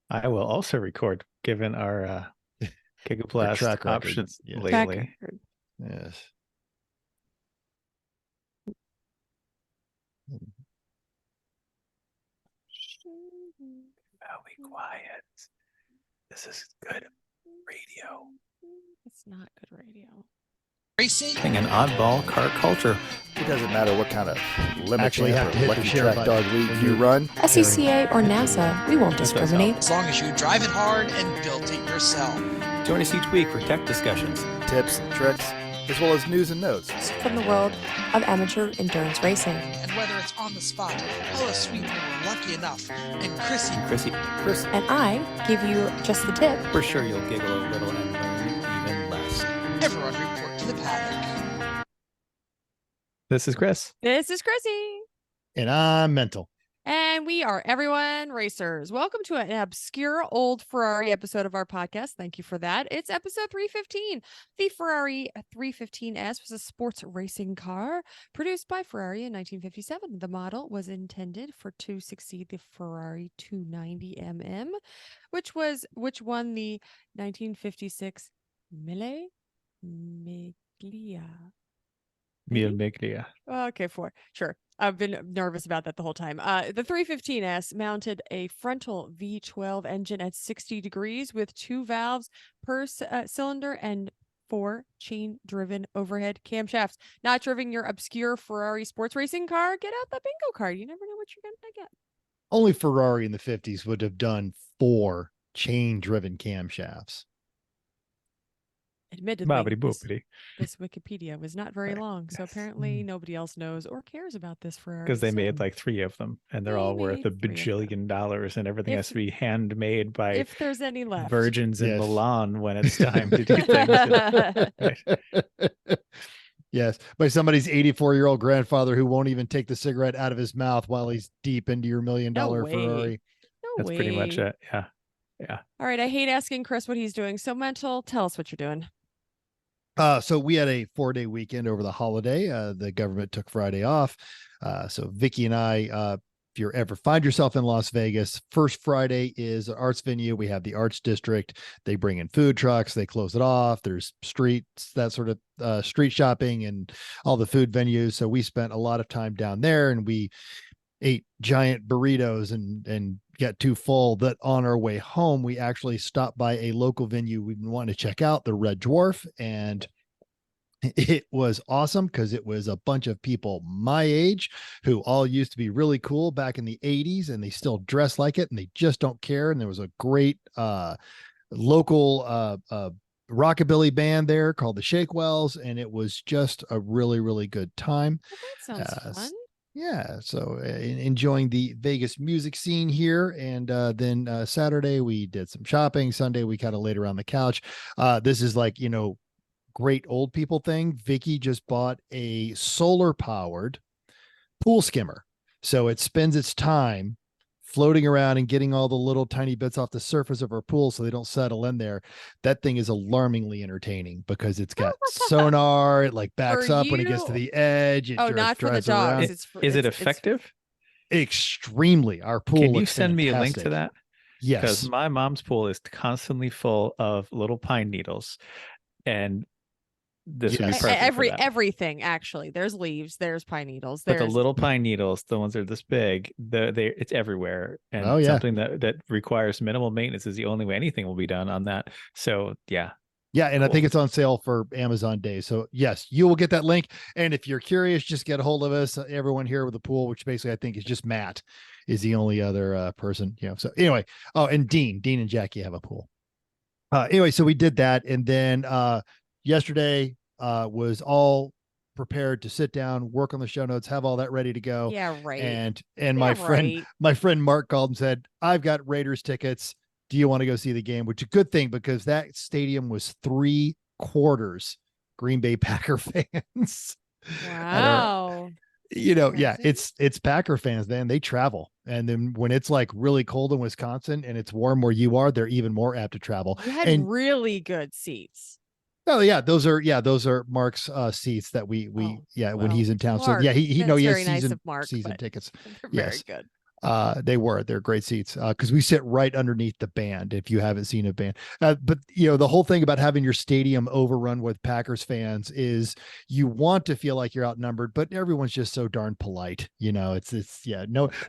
I will also record, given our Gigablast track record. options Yes. lately. Yes. Oh, be quiet. This is good radio. It's not good radio. Racing an oddball car culture. It doesn't matter what kind of limited Actually have to hit the lucky share track button dog league when you you're run. SCCA or NASA, we won't discriminate. As long as you drive it hard and built it yourself. Join us each week for tech discussions, Tips, tricks, as well as news and notes. From the world of amateur endurance racing. And whether it's on the spot, Ella Sweet were lucky enough, and Chrissy. Chris, And I give you just the tip. We're sure you'll giggle a little and learn even less. Everyone report to the paddock. This is Chris. This is Chrissy. And I'm mental. And we are Everyone Racers. Welcome to an obscure old Ferrari episode of our podcast. Thank you for that. It's episode 315. The Ferrari 315S was a sports racing car produced by Ferrari in 1957. The model was intended to succeed the Ferrari 290mm, which won the 1956 Mille Miglia. Mia Miglia. Okay, sure. I've been nervous about that the whole time. The 315S mounted a frontal V12 engine at 60 degrees with 2 valves per cylinder and 4 chain-driven overhead camshafts. Not driven your obscure Ferrari sports racing car? Get out the bingo card. You never know what you're going to get. Only Ferrari in the 50s would have done 4 chain-driven camshafts. Admittedly, Bobbity boopity. this Wikipedia was not very long, so apparently nobody else knows or cares about this Ferrari. Because they made so like 3 of them, and they're They all worth a made 3 of them. bajillion, and everything has If- to be handmade by if there's any left. virgins in Yes. Milan when it's time to do things. Right. Yes, by somebody's 84-year-old grandfather who won't even take the cigarette out of his mouth while he's deep into your $1 million No way. Ferrari. No That's pretty much way. it. Yeah. Yeah. All right. I hate asking Chris what he's doing. So Mental, tell us what you're doing. So we had a 4-day weekend over the holiday. The government took Friday off. So Vicky and I, if you ever find yourself in Las Vegas, first Friday is an arts venue. We have the Arts District. They bring in food trucks. They close it off. There's streets, that sort of street shopping and all the food venues. So we spent a lot of time down there, and we ate giant burritos and got too full that on our way home, we actually stopped by a local venue we've been wanting to check out, the Red Dwarf. And it was awesome because it was a bunch of people my age who all used to be really cool back in the 80s, and they still dress like it and they just don't care. And there was a great local rockabilly band there called the Shakewells, and it was just a really, really good time. Well, that sounds fun. Yeah, so enjoying the Vegas music scene here. And then Saturday we did some shopping. Sunday we kind of laid around the couch. This is like, great old people thing. Vicky just bought a solar powered pool skimmer, so it spends its time floating around and getting all the little tiny bits off the surface of our pool so they don't settle in there. That thing is alarmingly entertaining because it's got sonar. It like backs For up when it gets to the edge. It not for the drives around. dogs. Is it effective? Extremely. Our pool. Can you looks send me a link to fantastic. that? Yes. Because my mom's pool is constantly full of little pine needles, and this would be Yes. perfect for that. Everything actually. There's leaves. There's pine needles. But There's the little pine needles, the ones that are this big, it's everywhere. And Oh, yeah. something that requires minimal maintenance is the only way anything will be done on that. So yeah. Yeah, and I Cool. think it's on sale for Amazon Days. So yes, you will get that link. And if you're curious, just get a hold of us. Everyone here with the pool, which basically I think is just Matt, is the only other person. So anyway, and Dean and Jackie have a pool. Anyway, so we did that, and then yesterday was all prepared to sit down, work on the show notes, have all that ready to go. Yeah, right. And my friend Mark called and said, "I've got Raiders tickets. Do you want to go see the game?" Which is a good thing because that stadium was 3/4 Green Bay Packer fans. Wow. Yeah, it's Packer fans, man. They travel. And then when it's like really cold in Wisconsin and it's warm where you are, they're even more apt to travel. You had really good seats. Oh yeah, those are Mark's seats that we when he's in town. Mark, so yeah, he that's has very nice season of Mark, season but tickets. They're Yes. very good. They're great seats because we sit right underneath the band. If you haven't seen a band, but the whole thing about having your stadium overrun with Packers fans is you want to feel like you're outnumbered, but everyone's just so darn polite. No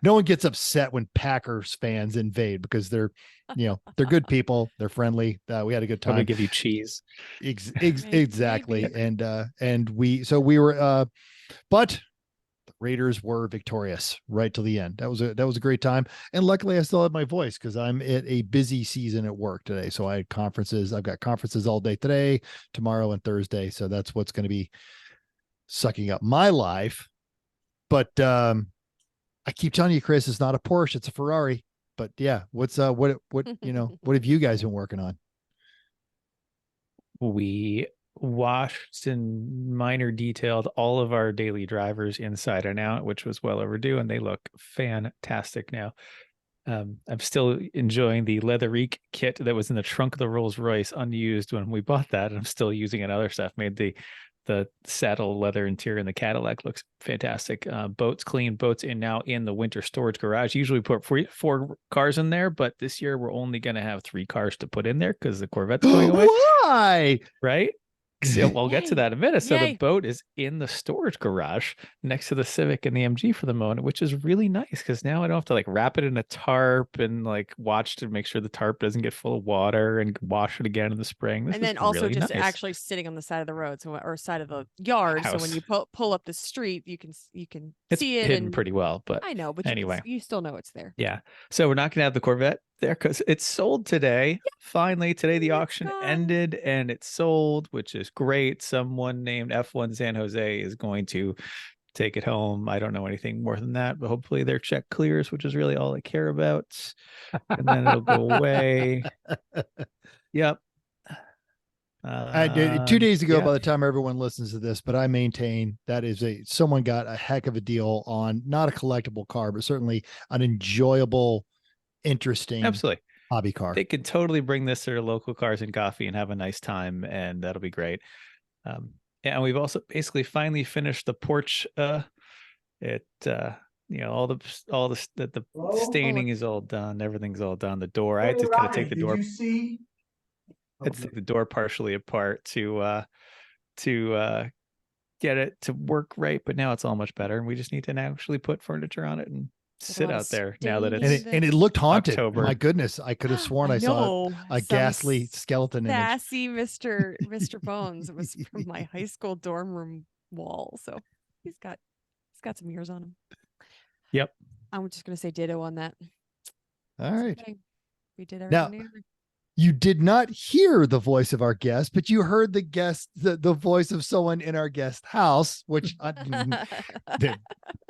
one gets upset when Packers fans invade because they're good people. They're friendly. We had a good time. Probably give you cheese. Exactly. And we were, but Raiders were victorious right till the end. That was a great time. And luckily I still have my voice because I'm at a busy season at work today. So I had conferences. I've got conferences all day today, tomorrow, and Thursday. So that's what's going to be sucking up my life. But I keep telling you, Chris, it's not a Porsche, it's a Ferrari. But yeah, what have you guys been working on? We washed and minor detailed all of our daily drivers inside and out, which was well overdue, and they look fantastic now. I'm still enjoying the leather kit that was in the trunk of the Rolls Royce unused when we bought that, and I'm still using it. Other stuff made the saddle leather interior in the Cadillac looks fantastic. Boats clean, boats in now in the winter storage garage. Usually we put four cars in there, but this year we're only going to have 3 cars to put in there because the Corvette's going away. Why? Right? So we'll get to that in a minute. So Yay. the boat is in the storage garage next to the Civic and the MG for the moment, which is really nice because now I don't have to wrap it in a tarp and watch to make sure the tarp doesn't get full of water and wash it again in the spring. This And then is also really just nice. actually sitting on the side of the road, or side of the yard. So when House. you pull up the street, you can It's see it hidden and pretty well, but I know, but anyway. you still know it's there. Yeah. So we're not going to have the Corvette there because it's sold today. Finally, today the auction gone. ended and it's sold, which is great. Someone named F1 San Jose is going to take it home. I don't know anything more than that, but hopefully their check clears, which is really all I care about. And then it'll go away. Yep. 2 days ago, yeah. by the time everyone listens to this, but I maintain that someone got a heck of a deal on not a collectible car, but certainly an enjoyable, interesting Absolutely. hobby car. They could totally bring this to their local Cars and Coffee and have a nice time, and that'll be great. And we've also basically finally finished the porch. All the staining is all done. Everything's all done. The door, I had to kind of take the door. Did you see? I had to take the door partially apart to get it to work right, but now it's all much better, and we just need to actually put furniture on it and sit out there now that it's and it looked haunted. October. My goodness, I could have sworn I saw a ghastly skeleton image. Sassy Mr. Bones. It was from my high school dorm room wall. So he's got some years on him. Yep. I'm just gonna say ditto on that. All right. Okay. We did Now, everything. You did not hear the voice of our guest, but you heard the voice of someone in our guest house, which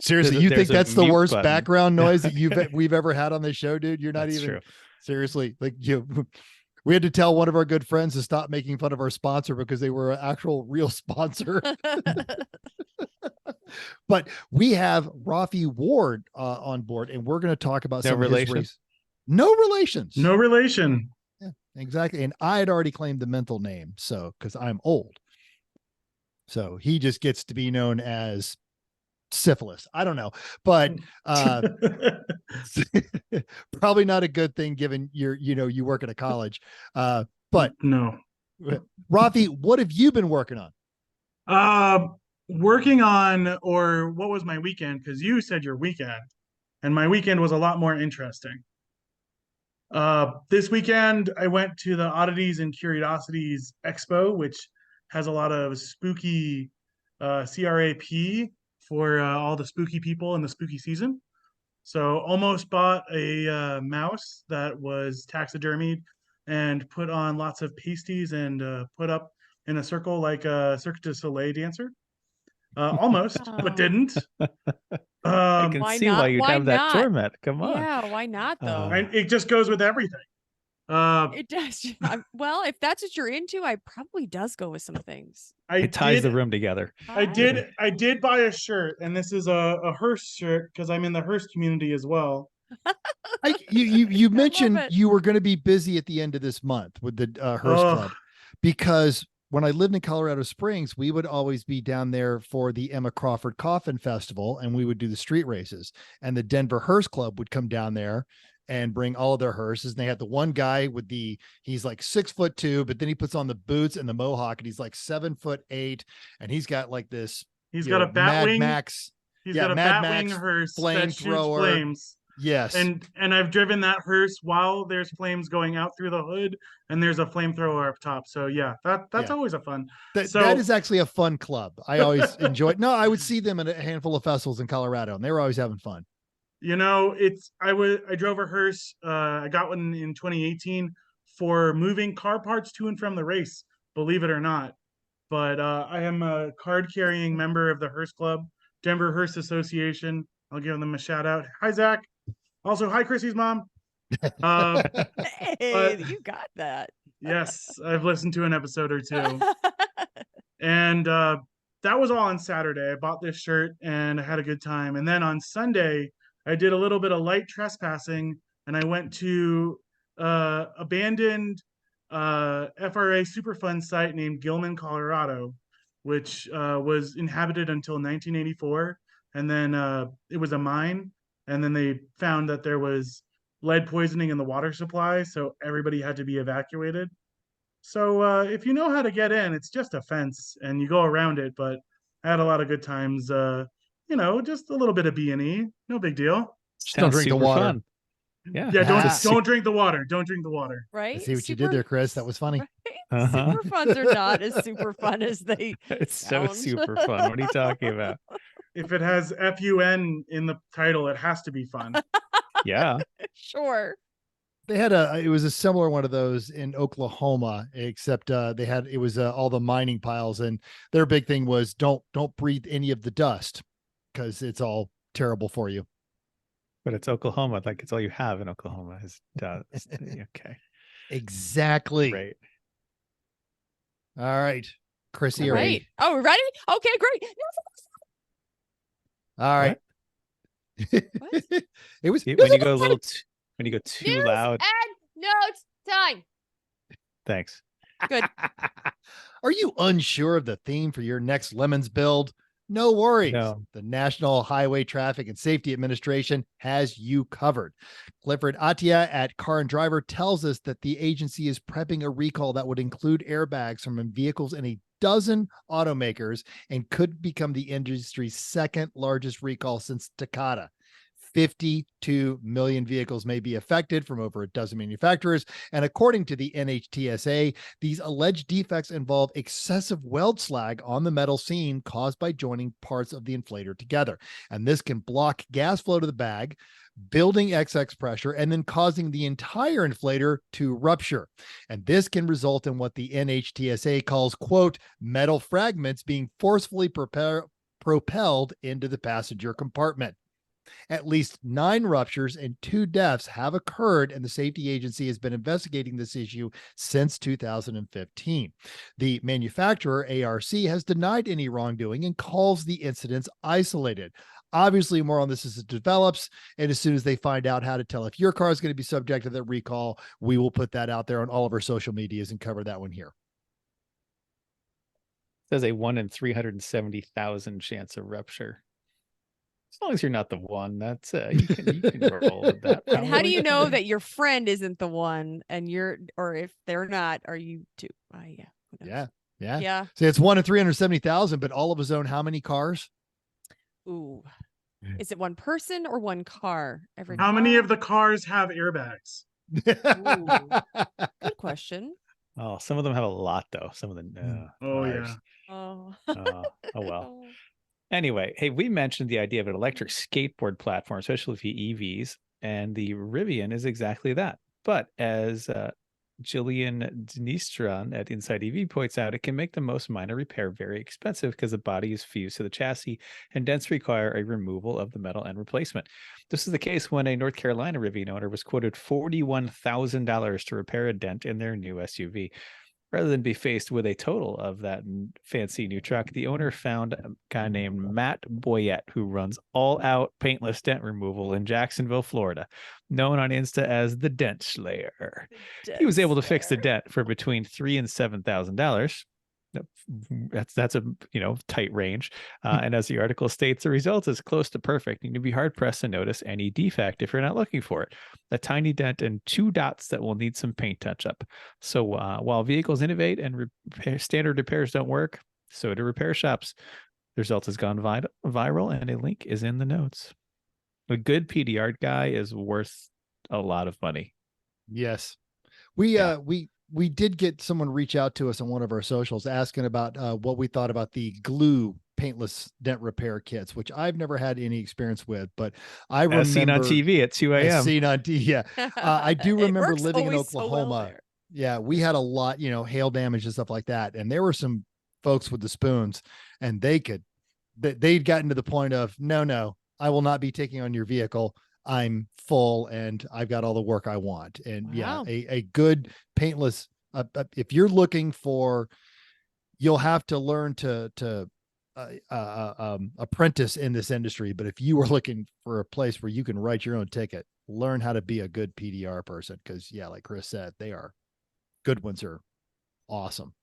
seriously, you think that's the worst background noise that we've ever had on the show, dude? You're not That's even true. Seriously, we had to tell one of our good friends to stop making fun of our sponsor because they were an actual real sponsor. But we have Rafi Ward on board, and we're going to talk about some of his race. No relations. No relation. Yeah, exactly. And I had already claimed the mental name, so because I'm old. So he just gets to be known as syphilis. I don't know, but probably not a good thing given you work at a college. But no. Rafi, what have you been working on? Working on, or what was my weekend? Because you said your weekend, and my weekend was a lot more interesting. This weekend, I went to the Oddities and Curiosities Expo, which has a lot of spooky CRAP for all the spooky people in the spooky season. So almost bought a mouse that was taxidermied and put on lots of pasties and put up in a circle like a Cirque du Soleil dancer. Almost, but didn't. I can Why see not? why you'd Why have that not? torment. Come on. Yeah, why not though? It just goes with everything. It does. Well, if that's what you're into, I probably does go with some things. It ties the room together. I did buy a shirt, and this is a Hearst shirt because I'm in the Hearst community as well. You mentioned it. you were going to be busy at the end of this month with the Hearst Club, because when I lived in Colorado Springs, we would always be down there for the Emma Crawford Coffin Festival, and we would do the street races. And the Denver Hearse Club would come down there and bring all of their hearses. And they had the one guy with he's like 6'2", but then he puts on the boots and the mohawk, and he's like 7'8", and he's got like this. He's got a Mad Batwing. Max. He's got a Mad Batwing Max hearse that shoots flamethrower. flames. Yes. And I've driven that hearse while there's flames going out through the hood, and there's a flamethrower up top. So yeah, that's always a fun. That is actually a fun club. I always enjoyed. No, I would see them at a handful of festivals in Colorado, and they were always having fun. You know, I drove a hearse. I got one in 2018 for moving car parts to and from the race, believe it or not. But I am a card-carrying member of the Hearse Club, Denver Hearse Association. I'll give them a shout out. Hi, Zach. Also, hi, Chrissy's mom. Hey, you got that. Yes, I've listened to an episode or two. And that was all on Saturday. I bought this shirt and I had a good time. And then on Sunday, I did a little bit of light trespassing, and I went to abandoned FRA Superfund site named Gilman, Colorado, which was inhabited until 1984. And then it was a mine. And then they found that there was lead poisoning in the water supply. So everybody had to be evacuated. So if you know how to get in, it's just a fence and you go around it. But I had a lot of good times. Just a little bit of B&E. No big deal. Just don't drink the water. Fun. Yeah. Don't drink the water. Don't drink the water. Right. I see what you did there, Chris. That was funny. Right? Super funs are not as super fun as they It's sound. so super fun. What are you talking about? If it has FUN in the title, it has to be fun. Yeah. Sure. They had it was a similar one of those in Oklahoma, except it was all the mining piles, and their big thing was don't breathe any of the dust because it's all terrible for you. But it's Oklahoma. Like, it's all you have in Oklahoma is dust. Okay. Exactly. Right. All right. Chrissy, Right. Oh, we're ready? Okay, great. All right. What? It was When you go a little when you go too News loud. and notes time. Thanks. Good. Are you unsure of the theme for your next Lemons build? No worries. No. The National Highway Traffic and Safety Administration has you covered. Clifford Atia at Car and Driver tells us that the agency is prepping a recall that would include airbags from vehicles in a dozen automakers and could become the industry's second largest recall since Takata. 52 million vehicles may be affected from over a dozen manufacturers. And according to the NHTSA, these alleged defects involve excessive weld slag on the metal seam caused by joining parts of the inflator together. And this can block gas flow to the bag, building excess pressure, and then causing the entire inflator to rupture. And this can result in what the NHTSA calls, quote, metal fragments being forcefully propelled into the passenger compartment. At least 9 ruptures and 2 deaths have occurred, and the safety agency has been investigating this issue since 2015. The manufacturer, ARC, has denied any wrongdoing and calls the incidents isolated. Obviously, more on this as it develops, and as soon as they find out how to tell if your car is going to be subject to that recall, we will put that out there on all of our social medias and cover that one here. It says a 1 in 370,000 chance of rupture. As long as you're not the one, that's you can roll with that. And how do probably. you know that your friend isn't the one and or if they're not, are you too? Yeah. So it's 1 in 370,000, but all of us own how many cars? Ooh. Is it one person or one car? How many of the cars have airbags? Good question. Oh, some of them have a lot though. Some of them. Yeah. Oh. Oh well. Anyway, hey, we mentioned the idea of an electric skateboard platform, especially for EVs, and the Rivian is exactly that. But as Jillian Dnistron at Inside EV points out, it can make the most minor repair very expensive because the body is fused to the chassis and hence require a removal of the metal and replacement. This is the case when a North Carolina Rivian owner was quoted $41,000 to repair a dent in their new SUV. Rather than be faced with a total of that fancy new truck, the owner found a guy named Matt Boyette, who runs all-out paintless dent removal in Jacksonville, Florida, known on Insta as the Dent Slayer. He was able to fix the dent for between $3,000 and $7,000. That's a tight range. And as the article states, the result is close to perfect. You'd be hard pressed to notice any defect if you're not looking for it. A tiny dent and 2 dots that will need some paint touch up. So while vehicles innovate and standard repairs don't work, so do repair shops. The result has gone viral, and a link is in the notes. A good PDR guy is worth a lot of money. Yes. We did get someone reach out to us on one of our socials asking about what we thought about the glue paintless dent repair kits, which I've never had any experience with, but I remember seen on TV at 2 a.m. Seen on TV. Yeah. I do remember living in Oklahoma. So we had a lot, hail damage and stuff like that. And there were some folks with the spoons, and they'd gotten to the point of, no, I will not be taking on your vehicle. I'm full and I've got all the work I want. And Wow. a good paintless, if you're looking for, you'll have to learn to apprentice in this industry. But if you are looking for a place where you can write your own ticket, learn how to be a good PDR person. Cause like Chris said, good ones are awesome.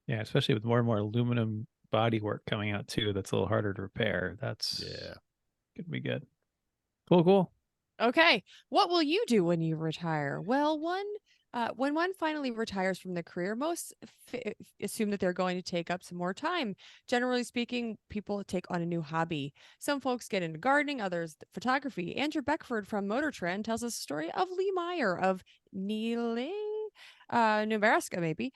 Yeah. Especially with more and more aluminum body work coming out too. That's a little harder to repair. That's gonna be good. Cool. Okay. What will you do when you retire? Well, when one finally retires from the career, most assume that they're going to take up some more time. Generally speaking, people take on a new hobby. Some folks get into gardening, others photography. Andrew Beckford from Motor Trend tells us a story of Lee Meyer of Neeling, Nebraska, maybe,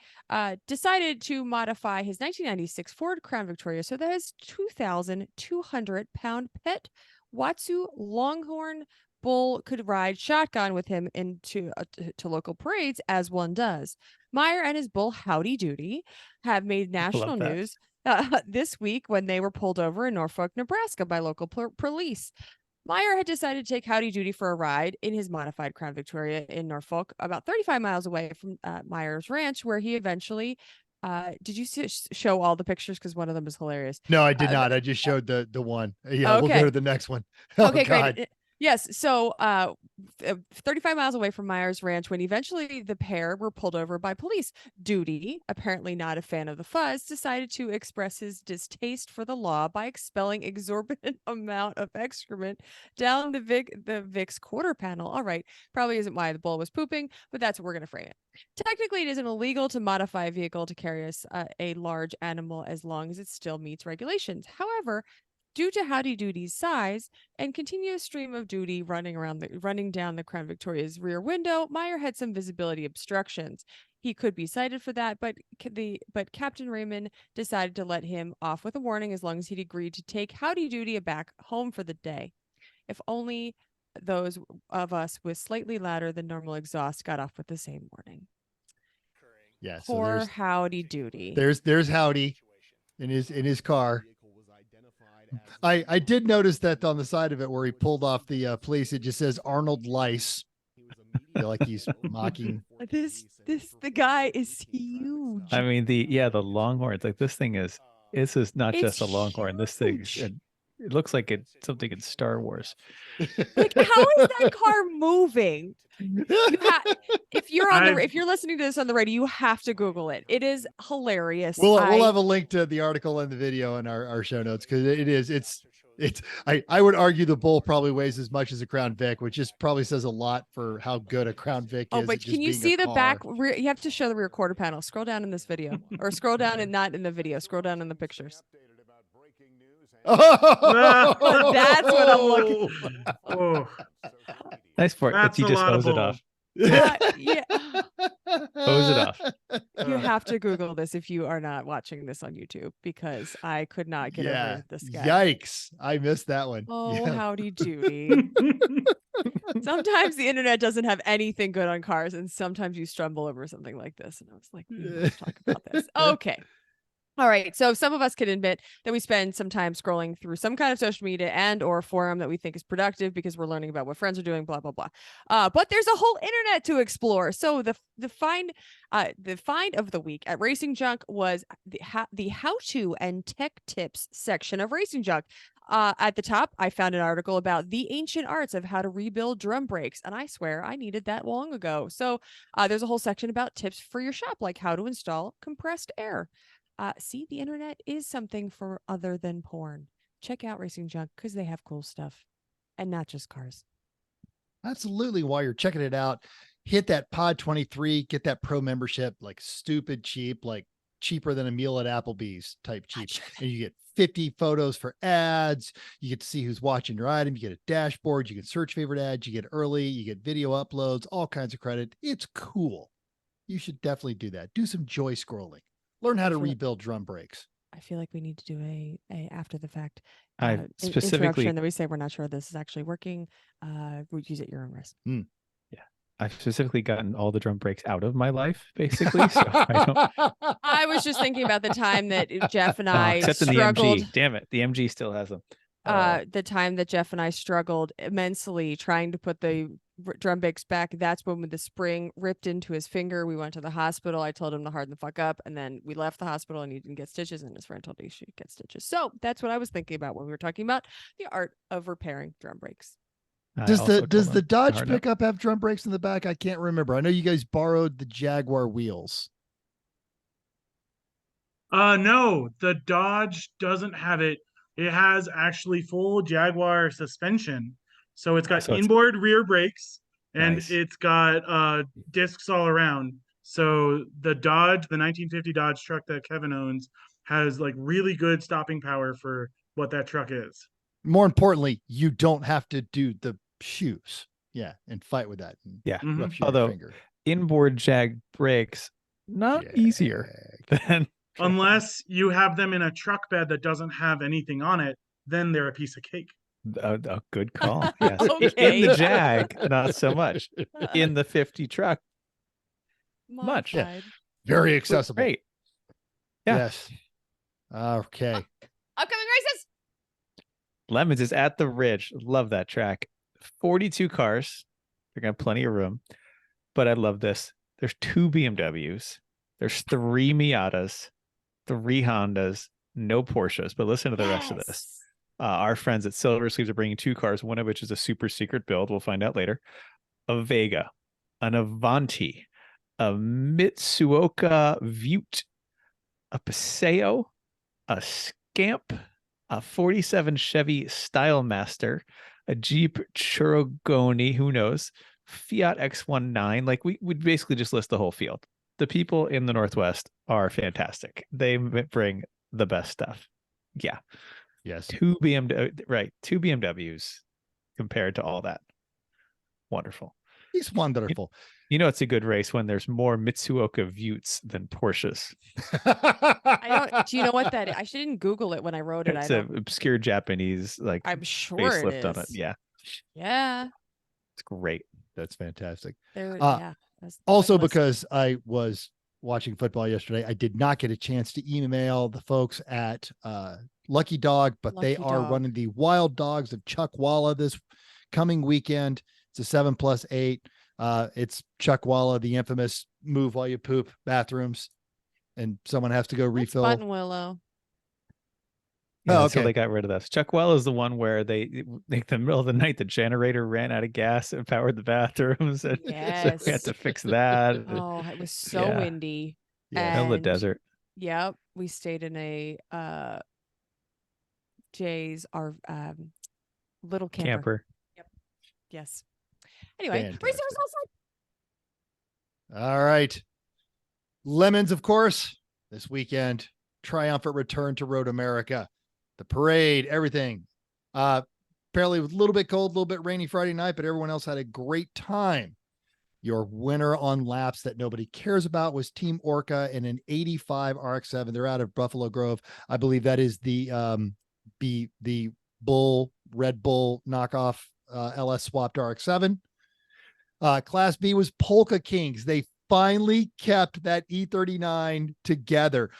decided to modify his 1996 Ford Crown Victoria so that his 2,200-pound pet Watsu Longhorn Bull could ride shotgun with him into to local parades, as one does. Meyer and his bull Howdy Doody have made national news this week when they were pulled over in Norfolk, Nebraska by local police. Meyer had decided to take Howdy Doody for a ride in his modified Crown Victoria in Norfolk, about 35 miles away from Meyer's ranch, where he eventually did you show all the pictures? Because one of them is hilarious. No, I did not. I just showed the one. Yeah, okay. We'll go to the next one. Okay, great. Yes. So 35 miles away from Meyer's ranch, when eventually the pair were pulled over by police. Doody, apparently not a fan of the fuzz, decided to express his distaste for the law by expelling exorbitant amount of excrement down the Vic's quarter panel. All right. Probably isn't why the bull was pooping, but that's what we're going to frame it. Technically, it isn't illegal to modify a vehicle to carry a large animal as long as it still meets regulations. However, due to Howdy Doody's size and continuous stream of Doody running down the Crown Victoria's rear window, Meyer had some visibility obstructions. He could be cited for that, but Captain Raymond decided to let him off with a warning as long as he'd agreed to take Howdy Doody back home for the day. If only those of us with slightly louder than normal exhaust got off with the same warning. Yeah, poor Howdy Doody. There's Howdy in his car. I did notice that on the side of it where he pulled off the police, it just says Arnold Lice. I feel like he's mocking. The guy is huge. I mean, the Longhorns, like this is not just a Longhorn. This thing, it looks like it's something in Star Wars. Like, how is that car moving? If you're listening to this on the radio, you have to Google it. It is hilarious. We'll have a link to the article and the video in our show notes, because I would argue the bull probably weighs as much as a Crown Vic, which just probably says a lot for how good a Crown Vic is. Oh, but can you see the back rear? You have to show the rear quarter panel. Scroll down in this video, or scroll down and not in the video. Scroll down in the pictures. Oh, that's what I'm looking for. Oh, Nice part. That's You a just lot of hose it bull. off. Yeah. Hose it off. You have to Google this if you are not watching this on YouTube, because I could not get over this guy. Yikes. I missed that one. Oh, Yeah. Howdy Doody. Sometimes the internet doesn't have anything good on cars, and sometimes you stumble over something like this. And I was like, let's talk about this. Okay. All right. So some of us can admit that we spend some time scrolling through some kind of social media and or forum that we think is productive because we're learning about what friends are doing, blah, blah, blah. But there's a whole internet to explore. So the find of the week at Racing Junk was the how-to and tech tips section of Racing Junk. At the top, I found an article about the ancient arts of how to rebuild drum brakes, and I swear I needed that long ago. So there's a whole section about tips for your shop, like how to install compressed air. See, the internet is something for other than porn. Check out Racing Junk because they have cool stuff and not just cars. Absolutely. While you're checking it out, hit that pod 23, get that pro membership, like stupid cheap, like cheaper than a meal at Applebee's type cheap. And you get 50 photos for ads. You get to see who's watching your item. You get a dashboard. You can search favorite ads. You get early. You get video uploads, all kinds of credit. It's cool. You should definitely do that. Do some joy scrolling. Learn how to rebuild drum brakes. I feel like we need to do a after the fact I specifically interruption that we say we're not sure this is actually working. We use at your own risk. Yeah, I've specifically gotten all the drum brakes out of my life, basically. So I don't. I was just thinking about the time that Jeff and I except struggled. in the MG. Damn it, the MG still has them. The time that Jeff and I struggled immensely trying to put the drum brakes back. That's when the spring ripped into his finger. We went to the hospital. I told him to harden the fuck up, and then we left the hospital and he didn't get stitches, and his friend told me he should get stitches. So that's what I was thinking about when we were talking about the art of repairing drum brakes. Does the Dodge pickup have drum brakes in the back? I can't remember. I know you guys borrowed the Jaguar wheels. No, the Dodge doesn't have it. It has actually full Jaguar suspension. So it's got inboard rear brakes and it's got discs all around. So the Dodge, the 1950 Dodge truck that Kevin owns, has like really good stopping power for what that truck is. More importantly, you don't have to do the shoes. Yeah, and fight with that. Yeah. Although inboard Jag brakes, not easier than unless you have them in a truck bed that doesn't have anything on it, then they're a piece of cake. A good call. Yes. Okay. In the Jag, not so much. In the 50 truck, much. Yeah. Very accessible. Great. Yeah. Yes. Okay. Upcoming races. Lemons is at the Ridge. Love that track. 42 cars. They're gonna have plenty of room. But I love this. There's 2 BMWs. There's 3 Miatas, 3 Hondas, no Porsches. But listen to the rest of this. Our friends at Silver Sleeves are bringing 2 cars, one of which is a super secret build. We'll find out later. A Vega, an Avanti, a Mitsuoka Vute, a Paseo, a Scamp, a 47 Chevy Stylemaster, a Jeep Cherokee, who knows, Fiat X19. Like we would basically just list the whole field. The people in the Northwest are fantastic. They bring the best stuff. Yeah. Yes. 2 BMWs compared to all that. Wonderful. He's wonderful. You know, it's a good race when there's more Mitsuoka Vutes than Porsches. Do you know what that is? I didn't Google it when I wrote it. It's an obscure Japanese, like, I'm sure facelift it is. on it. Yeah. Yeah. It's great. That's fantastic. Also, because I was watching football yesterday, I did not get a chance to email the folks at Lucky Dog, but they are running the Wild Dogs of Chuckwalla this coming weekend. It's a 7+8. It's Chuckwalla, the infamous move while you poop bathrooms, and someone has to go refill. Button Willow. Yeah, so they got rid of that. Chuckwalla is the one where they in the middle of the night, the generator ran out of gas and powered the bathrooms. And yes. So we had to fix that. Oh, it was so windy. Yeah, in the desert. Yep. We stayed in a Jay's, our little camper. Yep. Yes. Anyway, race results. All right. Lemons, of course, this weekend. Triumphant return to Road America. The parade, everything. Apparently it was a little bit cold, a little bit rainy Friday night, but everyone else had a great time. Your winner on laps that nobody cares about was Team Orca in an 85 RX-7. They're out of Buffalo Grove. I believe that is the Red Bull knockoff LS swapped RX-7. Class B was Polka Kings. They finally kept that E39 together.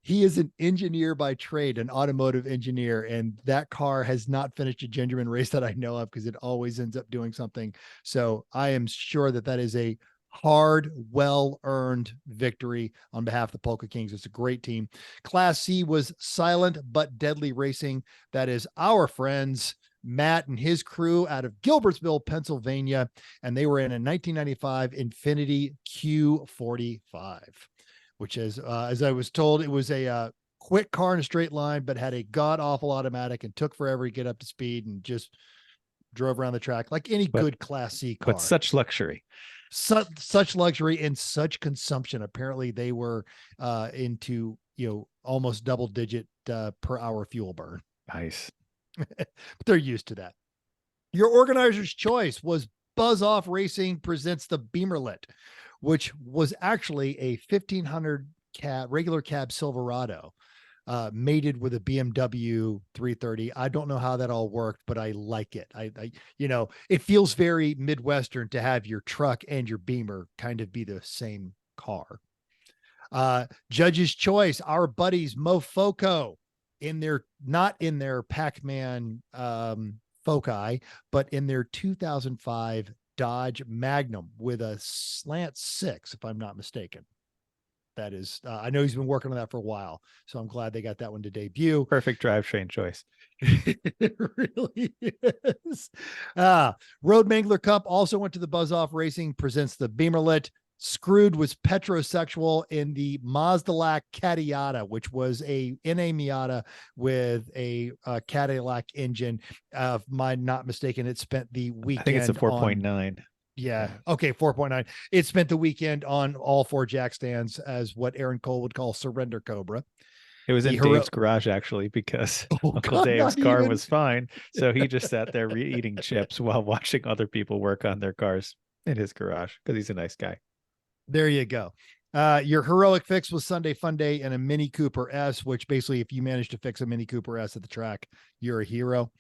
He is an engineer by trade, an automotive engineer, and that car has not finished a Gingerman race that I know of because it always ends up doing something. So I am sure that is a hard, well-earned victory on behalf of the Polka Kings. It's a great team. Class C was Silent But Deadly Racing. That is our friends Matt and his crew out of Gilbertsville, Pennsylvania, and they were in a 1995 Infiniti Q45. which is, as I was told, it was a quick car in a straight line, but had a god awful automatic and took forever to get up to speed and just drove around the track like any good Class C car. But such luxury. Such luxury and such consumption. Apparently they were into, almost double digit per hour fuel burn. Nice. But they're used to that. Your organizer's choice was Buzz Off Racing presents the Beamerlet, which was actually a 1500 regular cab Silverado, mated with a BMW 330. I don't know how that all worked, but I like it. I it feels very Midwestern to have your truck and your Beamer kind of be the same car. Judge's choice, our buddies Mofoco, not in their Pac-Man Foci, but in their 2005 Dodge Magnum with a slant 6, if I'm not mistaken. That is, I know he's been working on that for a while, so I'm glad they got that one to debut. Perfect drivetrain choice. It really is. Road Mangler Cup also went to the Buzz Off Racing presents the Beamerlet. Screwed was petrosexual in the Mazdalak Cadiata, which was a NA Miata with a Cadillac engine. If I'm not mistaken, it spent the weekend. I think it's a 4.9. Yeah. Okay. 4.9. It spent the weekend on all 4 jack stands as what Aaron Cole would call surrender Cobra. It was in Dave's garage, actually, because Uncle Dave's car was fine. So he just sat there eating chips while watching other people work on their cars in his garage because he's a nice guy. There you go. Your heroic fix was Sunday Fun Day and a Mini Cooper S, which basically, if you manage to fix a Mini Cooper S at the track, you're a hero.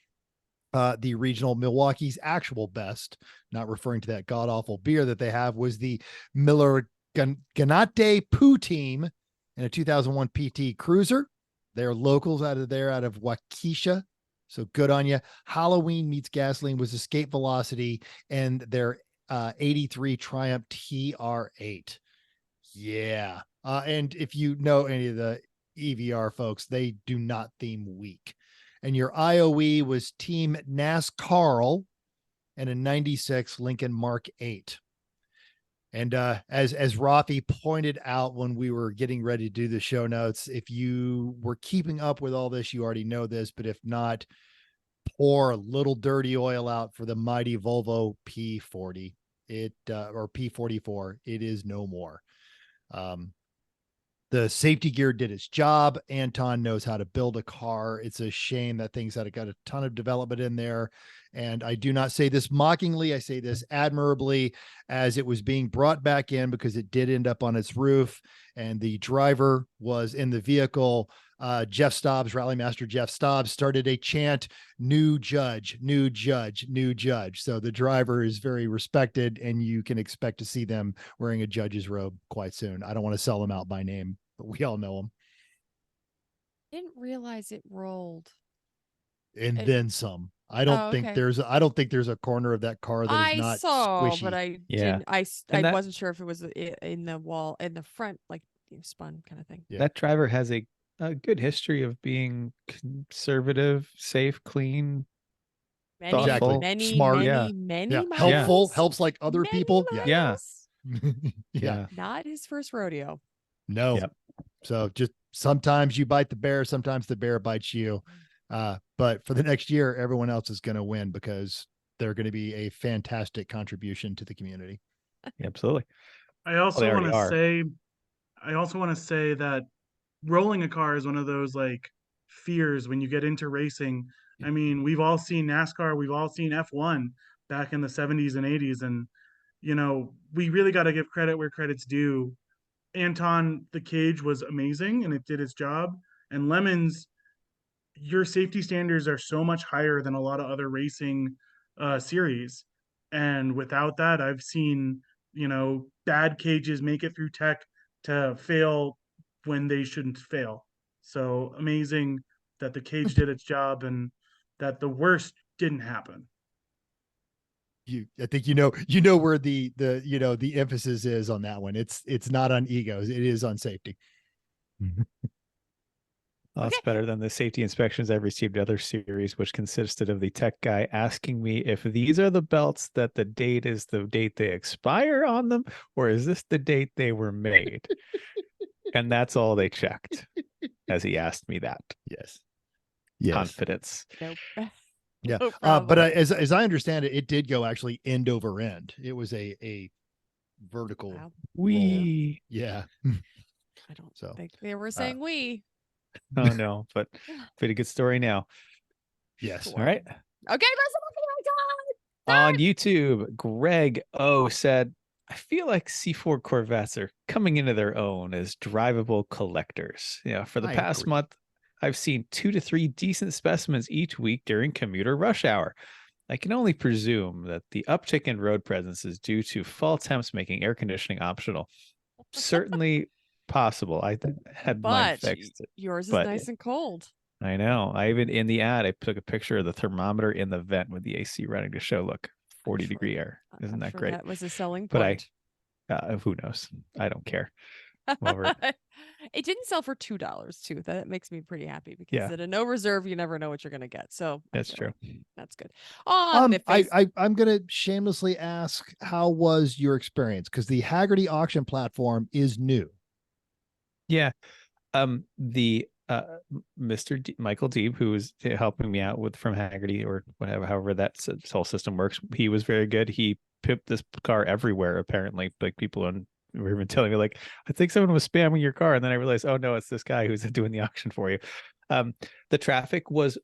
The regional Milwaukee's actual best, not referring to that god awful beer that they have, was the Miller Ganate Poo Team in a 2001 PT Cruiser. They're locals out of Waukesha. So good on you. Halloween Meets Gasoline was Escape Velocity and their 83 Triumph TR8. Yeah. And if you know any of the EVR folks, they do not theme weak. And your IOE was Team NASCAR and a 96 Lincoln Mark 8. And as Rafi pointed out when we were getting ready to do the show notes, if you were keeping up with all this, you already know this, but if not, pour a little dirty oil out for the mighty Volvo P40 or P44. It is no more. The safety gear did its job. Anton knows how to build a car. It's a shame that things had got a ton of development in there. And I do not say this mockingly. I say this admirably, as it was being brought back in because it did end up on its roof and the driver was in the vehicle. Jeff Stobbs, Rally Master Jeff Stobbs, started a chant, "New judge, new judge, new judge." So the driver is very respected and you can expect to see them wearing a judge's robe quite soon. I don't want to sell them out by name, but we all know them. Didn't realize it rolled. And then some. I don't think there's a corner of that car that is not squishy. But I didn't. I wasn't sure if it was in the wall in the front, like spun kind of thing. Yeah. That driver has a good history of being conservative, safe, clean, thoughtful, smart, many helpful, helps like other people. Yeah. Not his first rodeo. No. Yep. So just sometimes you bite the bear, sometimes the bear bites you. But for the next year, everyone else is going to win because they're going to be a fantastic contribution to the community. Absolutely. I also want to say that rolling a car is one of those like fears when you get into racing. I mean, we've all seen NASCAR, we've all seen F1 back in the 70s and 80s. And, we really got to give credit where credit's due. Anton, the cage was amazing and it did its job. And Lemons, your safety standards are so much higher than a lot of other racing series. And without that, I've seen, bad cages make it through tech to fail when they shouldn't fail. So amazing that the cage did its job and that the worst didn't happen. I think where the emphasis is on that one. It's not on egos, it is on safety. Well, that's better than the safety inspections I've received other series, which consisted of the tech guy asking me if these are the belts that the date is the date they expire on them, or is this the date they were made? And that's all they checked as he asked me that. Yes. Yes. Confidence. Nope. Yeah. No But problem. as I understand it, it did go actually end over end. It was a vertical. Wow. We. Yeah. I don't So, think they were saying we. Oh no, but pretty good story now. Yes. All right. Okay, On YouTube, Greg O said, I feel like C4 Corvettes are coming into their own as drivable collectors. Yeah, for the I past agree. month, I've seen 2 to 3 decent specimens each week during commuter rush hour. I can only presume that the uptick in road presence is due to fall temps making air conditioning optional. Certainly possible. I had mine but fixed. yours is but- nice and cold. I know. I even in the ad, I took a picture of the thermometer in the vent with the AC running to show, look, 40-degree air. Isn't I'm that sure great? That was a selling But point. who knows? I don't care. Whatever. It didn't sell for $2 too. That makes me pretty happy because Yeah. at a no reserve, you never know what you're going to get. So I That's feel true. like that's good. On the face, I'm gonna shamelessly ask, how was your experience? Because the Haggerty auction platform is new. Yeah. The Mr. Michael Deeb, who was helping me out with from Haggerty or whatever, however that whole system works, he was very good. He pipped this car everywhere. Apparently, like people were even telling me, like, I think someone was spamming your car, and then I realized, oh no, it's this guy who's doing the auction for you. The traffic was,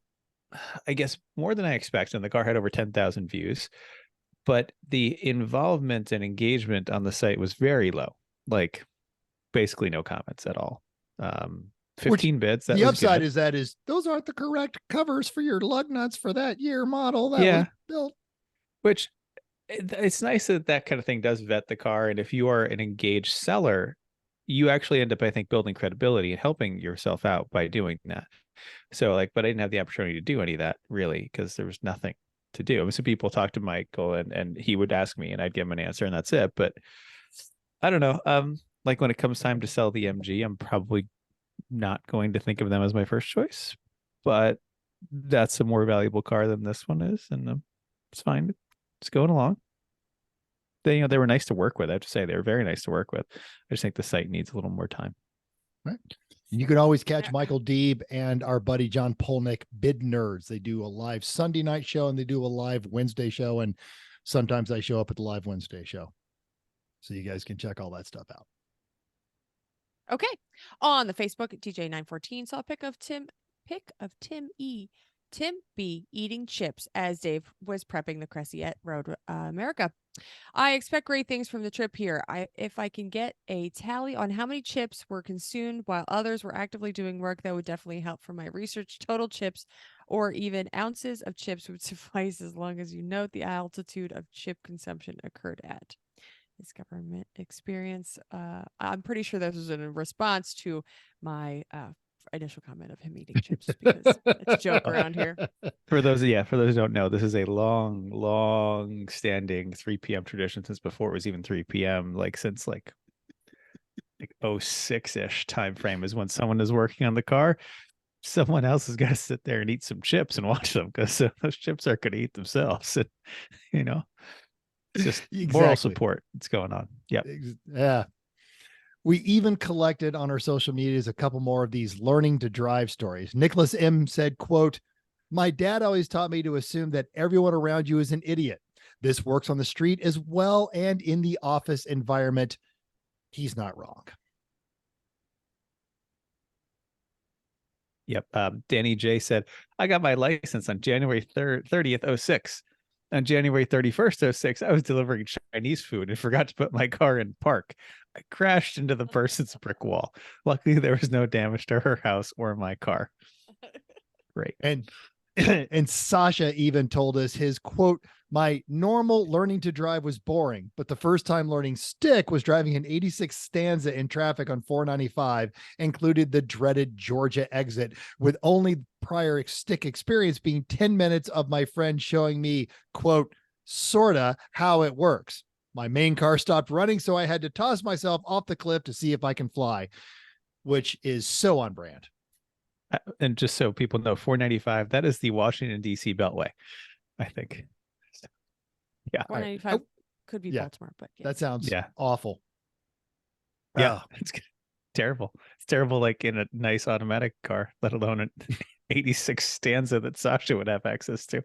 I guess, more than I expected. And the car had over 10,000 views, but the involvement and engagement on the site was very low. Like, basically no comments at all. 15 bids. The upside is those aren't the correct covers for your lug nuts for that year model that was built. Which it's nice that kind of thing does vet the car. And if you are an engaged seller, you actually end up, I think, building credibility and helping yourself out by doing that. So but I didn't have the opportunity to do any of that really because there was nothing to do. So people talk to Michael and he would ask me and I'd give him an answer and that's it. But I don't know. Like when it comes time to sell the MG, I'm probably not going to think of them as my first choice, but that's a more valuable car than this one is, and it's fine. It's going along. They were nice to work with. I have to say they were very nice to work with. I just think the site needs a little more time. Right. You can always catch Michael Deeb and our buddy John Polnick, Bid Nerds. They do a live Sunday night show and they do a live Wednesday show, and sometimes I show up at the live Wednesday show, so you guys can check all that stuff out. okay. On the Facebook, DJ914 saw a pic of Tim B eating chips as Dave was prepping the Cressy at Road America. I expect great things from the trip here. If I can get a tally on how many chips were consumed while others were actively doing work, that would definitely help for my research. Total chips or even ounces of chips would suffice as long as you note the altitude of chip consumption occurred at. His government experience. I'm pretty sure this was in response to my initial comment of him eating chips because it's a joke around here. For those who don't know, this is a long standing 3 p.m. tradition since before it was even 3 p.m. Since 06-ish time frame is when someone is working on the car. Someone else has got to sit there and eat some chips and watch them because those chips are going to eat themselves. And, it's just moral support that's going on. Yep. Yeah. We even collected on our social medias a couple more of these learning to drive stories. Nicholas M said, quote, "My dad always taught me to assume that everyone around you is an idiot. This works on the street as well and in the office environment. He's not wrong." Yep. Danny J said, "I got my license on January 30th, 06. On January 31st, 06, I was delivering Chinese food and forgot to put my car in park. I crashed into the person's brick wall. Luckily, there was no damage to her house or my car." Great. And Sasha even told us his quote, "My normal learning to drive was boring, but the first time learning stick was driving an 86 Stanza in traffic on 495, included the dreaded Georgia exit, with only prior stick experience being 10 minutes of my friend showing me, quote, sorta how it works. My main car stopped running, so I had to toss myself off the cliff to see if I can fly," which is so on brand. And just so people know, 495, that is the Washington, D.C. Beltway, I think. Yeah. 495 could be Baltimore, but yes. That sounds Yeah. awful. Yeah. It's good. terrible. It's terrible, like in a nice automatic car, let alone an 86 Stanza that Sasha would have access to.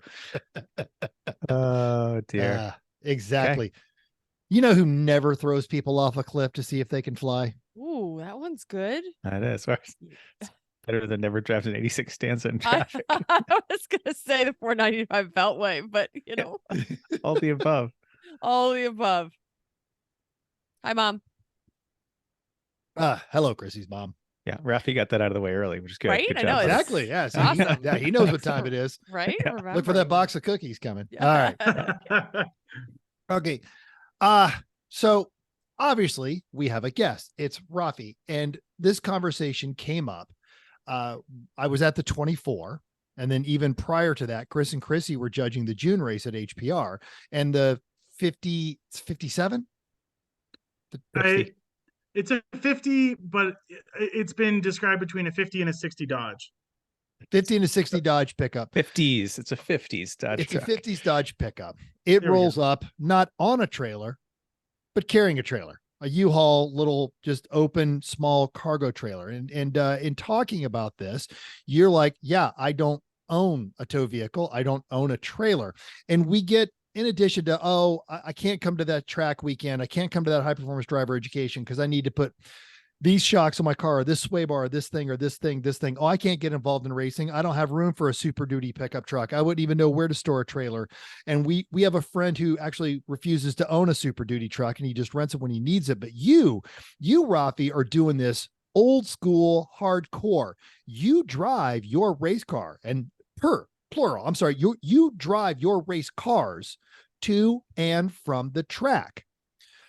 Oh dear. Exactly. You know who never throws people off a cliff to see if they can fly? Ooh, that one's good. That is. It's better than never driving an 86 Stanza in I traffic. was gonna say the 495 Beltway, but you know, All the above. all the above. Hi, Mom. Hello, Chrissy's mom. Yeah, Rafi got that out of the way early, which is good. Right? Good I job, know, buddy. Exactly. Yeah. So awesome. he knows what time it is. Right? Yeah. Remember. Look for that box of cookies coming. Yeah. All right. Okay. So obviously we have a guest. It's Rafi. And this conversation came up. I was at the 24. And then even prior to that, Chris and Chrissy were judging the June race at HPR and the 57. It's a 50, but it's been described between a 50 and a 60 Dodge. 50 and a 60 Dodge pickup. 50s. It's a 50s Dodge It's truck. a 50s Dodge pickup. It There we rolls go. up, not on a trailer, but carrying a trailer, a U-Haul little, just open, small cargo trailer. And in talking about this, you're like, yeah, I don't own a tow vehicle. I don't own a trailer. And we get, in addition to, I can't come to that track weekend. I can't come to that high performance driver education because I need to put these shocks on my car, or this sway bar, or this thing, or this thing. Oh, I can't get involved in racing. I don't have room for a Super Duty pickup truck. I wouldn't even know where to store a trailer. And we have a friend who actually refuses to own a Super Duty truck, and he just rents it when he needs it. But you, Rafi, are doing this old school hardcore. You drive your race car, and plural. I'm sorry. You drive your race cars to and from the track.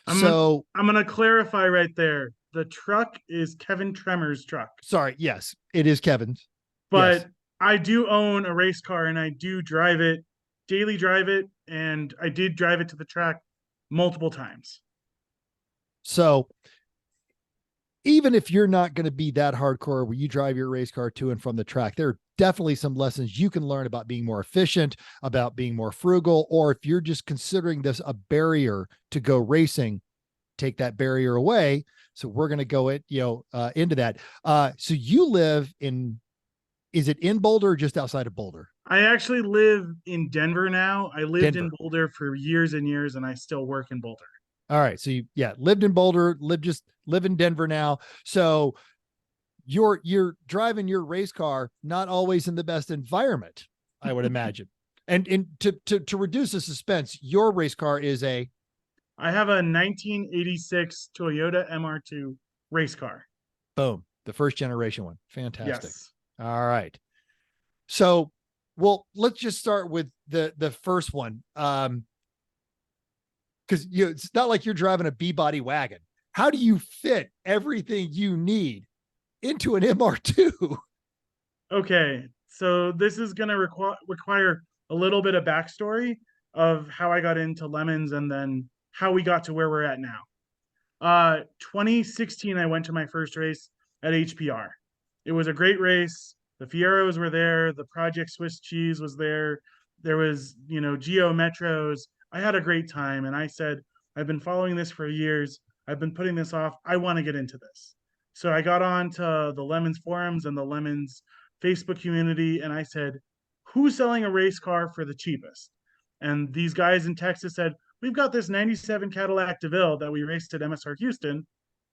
I'm going to clarify right there. The truck is Kevin Tremor's truck. Sorry. Yes, it is Kevin's. But yes. I do own a race car and I do drive it, daily drive it. And I did drive it to the track multiple times. So even if you're not going to be that hardcore where you drive your race car to and from the track, there are definitely some lessons you can learn about being more efficient, about being more frugal, or if you're just considering this a barrier to go racing, take that barrier away. So we're going to go into that. So you live is it in Boulder or just outside of Boulder? I actually live in Denver now. I lived in Denver. Boulder for years and years, and I still work in Boulder. All right. So you lived in Boulder, live in Denver now. So you're driving your race car, not always in the best environment, I would imagine. And to reduce the suspense, your race car is I have a 1986 Toyota MR2 race car. Boom. The first generation one. Fantastic. Yes. All right. So, well, let's just start with the first one. Because it's not like you're driving a B-body wagon. How do you fit everything you need into an MR2? Okay, so this is going to require a little bit of backstory of how I got into Lemons and then how we got to where we're at now. 2016, I went to my first race at HPR. It was a great race. The Fieros were there. The Project Swiss Cheese was there. There was, Geo Metros. I had a great time. And I said, I've been following this for years. I've been putting this off. I want to get into this. So I got on to the Lemons forums and the Lemons Facebook community. And I said, who's selling a race car for the cheapest? And these guys in Texas said, we've got this 97 Cadillac DeVille that we raced at MSR Houston.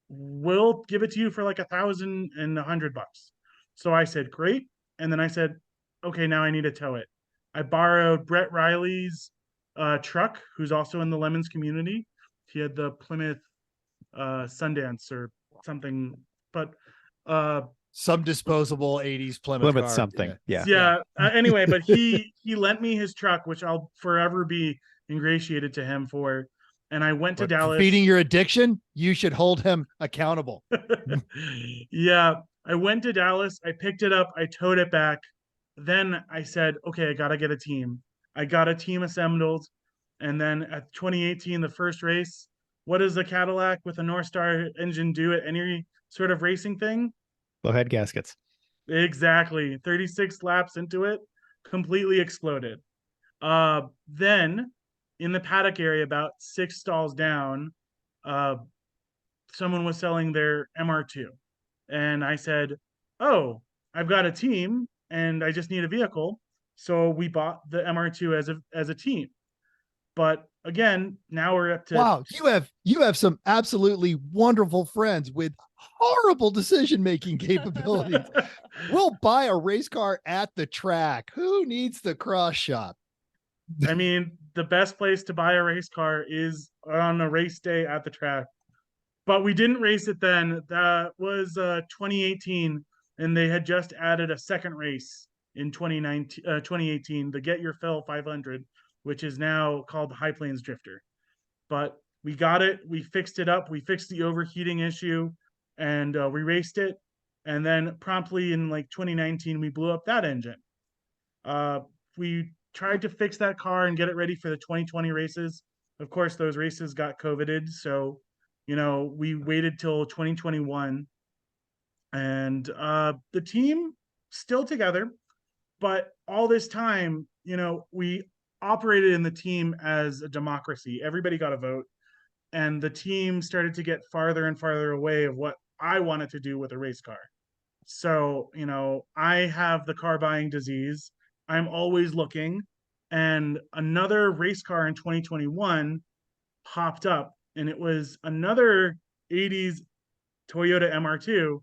We'll give it to you for like $1,100. So I said, great. And then I said, okay, now I need to tow it. I borrowed Brett Riley's truck, who's also in the Lemons community. He had the Plymouth Sundance or something, but some disposable 80s Plymouth car. Something. Yeah. Anyway, but he lent me his truck, which I'll forever be ingratiated to him for. And I went to Dallas. Feeding your addiction, you should hold him accountable. Yeah. I went to Dallas. I picked it up. I towed it back. Then I said, okay, I got to get a team. I got a team assembled. And then at 2018, the first race, what does a Cadillac with a North Star engine do at any sort of racing thing? Blow head gaskets. Exactly. 36 laps into it, completely exploded. Then in the paddock area, about 6 stalls down, someone was selling their MR2. And I said, oh, I've got a team and I just need a vehicle. So we bought the MR2 as a team. But again, now we're up to Wow, you have some absolutely wonderful friends with horrible decision-making capabilities. We'll buy a race car at the track. Who needs the cross shop? I mean, the best place to buy a race car is on a race day at the track. But we didn't race it then. That was 2018, and they had just added a second race in 2018, the Get Your Fill 500, which is now called the High Plains Drifter. But we got it. We fixed it up. We fixed the overheating issue, and we raced it. And then promptly in like 2019, we blew up that engine. We tried to fix that car and get it ready for the 2020 races. Of course, those races got COVIDed, so we waited till 2021, and the team still together, but all this time, we operated in the team as a democracy. Everybody got a vote, and the team started to get farther and farther away of what I wanted to do with a race car. So, I have the car buying disease. I'm always looking, and another race car in 2021 popped up, and it was another 80s Toyota MR2.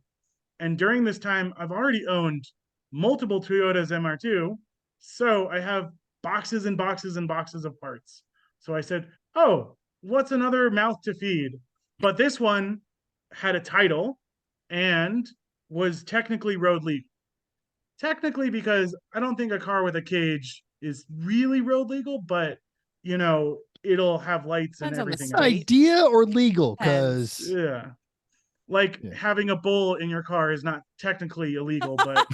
And during this time, I've already owned multiple Toyotas MR2. So I have boxes and boxes and boxes of parts. So I said, oh, what's another mouth to feed? But this one had a title and was technically road legal. Technically, because I don't think a car with a cage is really road legal, but it'll have lights and Depends on the everything state. else. Idea or legal? Depends. Because Yeah. Like Yeah. having a bull in your car is not technically illegal, but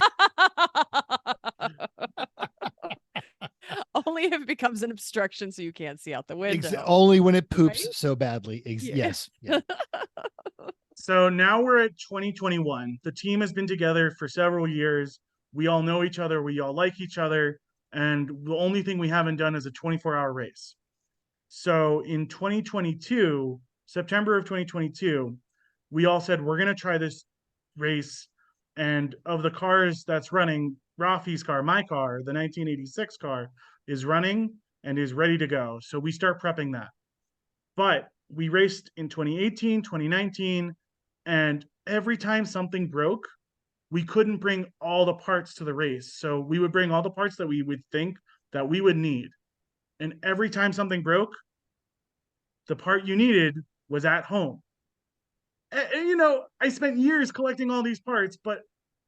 Only if it becomes an obstruction so you can't see out the window. only when it poops Right? so badly. Yeah. Yes. Yeah. so now we're at 2021. The team has been together for several years. We all know each other. We all like each other. And the only thing we haven't done is a 24-hour race. So in 2022, September of 2022, we all said, we're going to try this race. And of the cars that's running, Rafi's car, my car, the 1986 car, is running and is ready to go. So we start prepping that. But we raced in 2018, 2019, and every time something broke, we couldn't bring all the parts to the race. So we would bring all the parts that we would think that we would need. And every time something broke, the part you needed was at home. And, I spent years collecting all these parts, but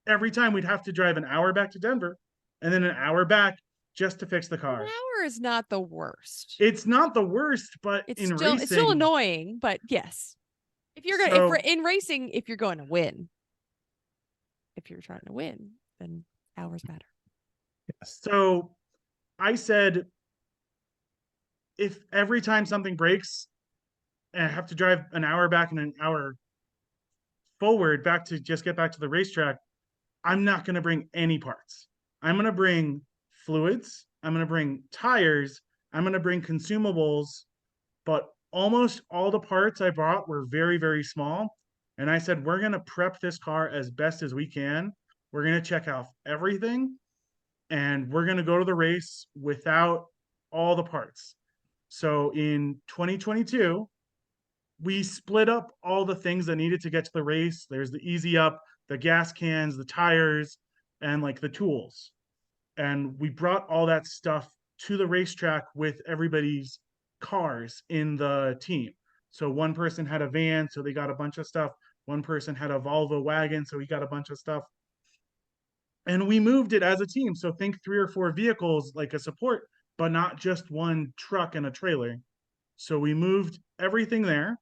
every time we'd have to drive an hour back to Denver and then an hour back just to fix the car. An hour is not the worst. It's not the worst, but It's in still racing, it's still annoying, but yes. If you're gonna So- in racing, if you're going to win, if you're trying to win, then hours matter. So I said, if every time something breaks and I have to drive an hour back and an hour forward back to just get back to the racetrack, I'm not going to bring any parts. I'm going to bring fluids. I'm going to bring tires. I'm going to bring consumables. But almost all the parts I brought were very, very small. And I said, we're going to prep this car as best as we can. We're going to check out everything. And we're going to go to the race without all the parts. So in 2022, we split up all the things that needed to get to the race. There's the easy up, the gas cans, the tires, and like the tools. And we brought all that stuff to the racetrack with everybody's cars in the team. So one person had a van, so they got a bunch of stuff. One person had a Volvo wagon, so he got a bunch of stuff. And we moved it as a team. So think 3 or 4 vehicles like a support, but not just one truck and a trailer. So we moved everything there.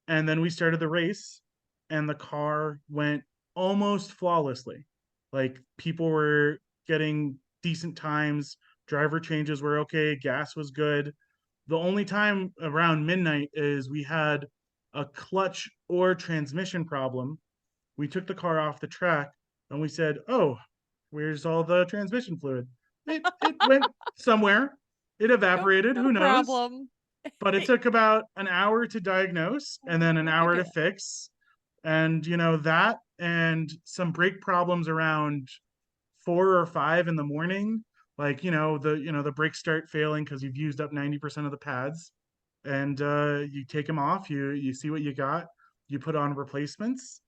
And then we started the race, and the car went almost flawlessly. Like people were getting decent times, driver changes were okay, gas was good. The only time around midnight is we had a clutch or transmission problem. We took the car off the track and we said, oh, where's all the transmission fluid? It went somewhere. It evaporated. No Who knows? problem. But it took about an hour to diagnose and then an hour to fix. And that and some brake problems around 4 or 5 in the morning, like the brakes start failing because you've used up 90% of the pads, and you take them off, you see what you got, you put on replacements,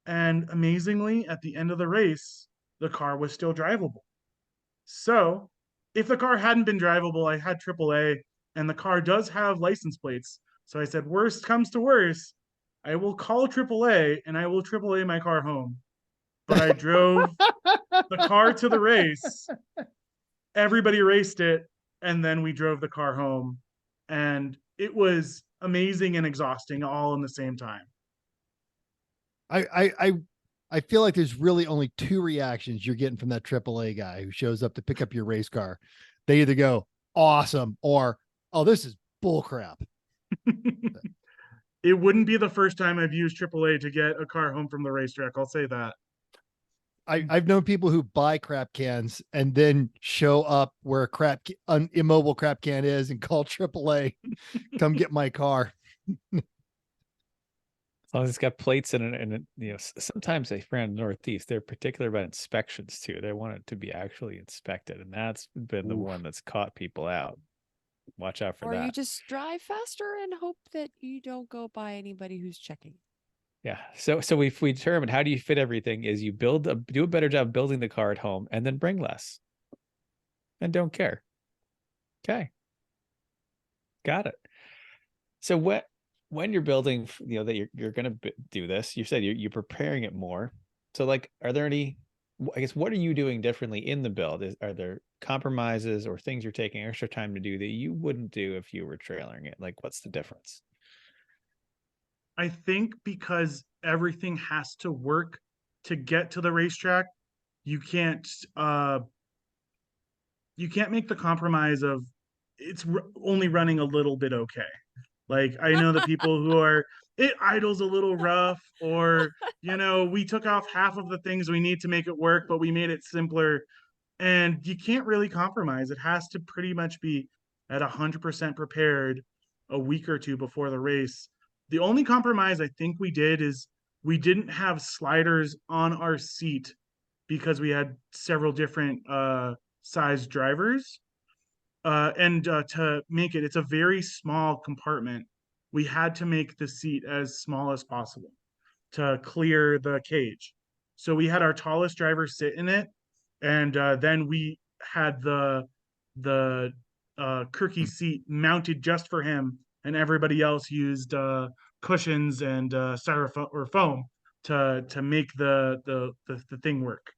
and amazingly at the end of the race the car was still drivable. So if the car hadn't been drivable, I had AAA, and the car does have license plates. So I said, worst comes to worst, I will call AAA and I will AAA my car home. But I drove the car to the race. Everybody raced it, and then we drove the car home. And it was amazing and exhausting all in the same time. I feel like there's really only two reactions you're getting from that AAA guy who shows up to pick up your race car. They either go awesome or, oh, this is bull crap. It wouldn't be the first time I've used AAA to get a car home from the racetrack. I'll say that. I've known people who buy crap cans and then show up where a immobile crap can is and call AAA, come get my car. As long as it's got plates in it, and sometimes they friend Northeast, they're particular about inspections too. They want it to be actually inspected, and that's been the one that's caught people out. Watch out for that. Or you just drive faster and hope that you don't go by anybody who's checking. Yeah. So if we determine how do you fit everything is you do a better job building the car at home and then bring less and don't care. Okay. Got it. So when you're building, that you're going to do this, you said you're preparing it more. So like, are there any, I guess, what are you doing differently in the build? Are there compromises or things you're taking extra time to do that you wouldn't do if you were trailering it? Like, what's the difference? I think because everything has to work to get to the racetrack, you can't make the compromise of it's only running a little bit okay. Like, I know the people who are, it idles a little rough, or we took off half of the things we need to make it work, but we made it simpler. And you can't really compromise. It has to pretty much be at 100% prepared a week or two before the race. The only compromise I think we did is we didn't have sliders on our seat because we had several different size drivers. And to make it's a very small compartment. We had to make the seat as small as possible to clear the cage. So we had our tallest driver sit in it, and then we had the Kirky seat mounted just for him, and everybody else used cushions and styrofoam or foam to make the thing work.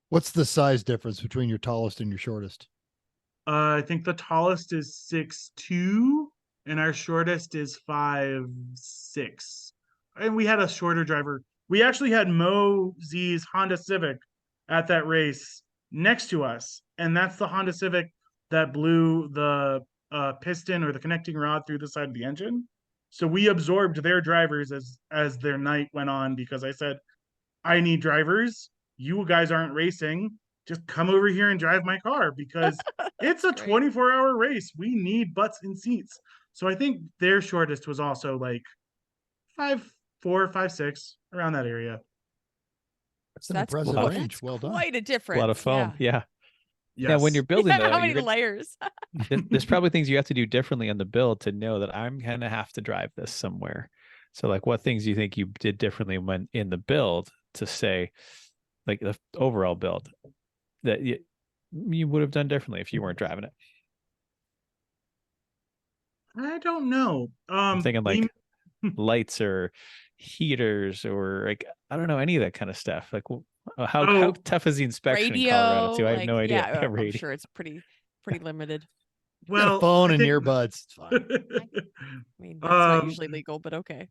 What's the size difference between your tallest and your shortest? I think the tallest is 6'2", and our shortest is 5'6". And we had a shorter driver. We actually had Mo Z's Honda Civic at that race next to us, and that's the Honda Civic that blew the piston or the connecting rod through the side of the engine. So we absorbed their drivers as their night went on, because I said, I need drivers. You guys aren't racing. Just come over here and drive my car, because it's a 24-hour race. We need butts in seats. So I think their shortest was also like 5'4", 5'6", around that area. That's an impressive range. That's well done. Quite a difference. A lot of foam. Yeah. Yes. Now, when you're building, How many layers? there's probably things you have to do differently on the build to know that I'm going to have to drive this somewhere. So like, what things do you think you did differently when in the build to say, like the overall build, that you would have done differently if you weren't driving it? I don't know. I'm thinking like lights or heaters, or like, I don't know, any of that kind of stuff. Like, how tough is the inspection Radio, in Colorado too? I have no idea. Yeah, I'm sure it's pretty limited. Well, phone and earbuds. It's fine. I mean, that's not usually legal, but okay.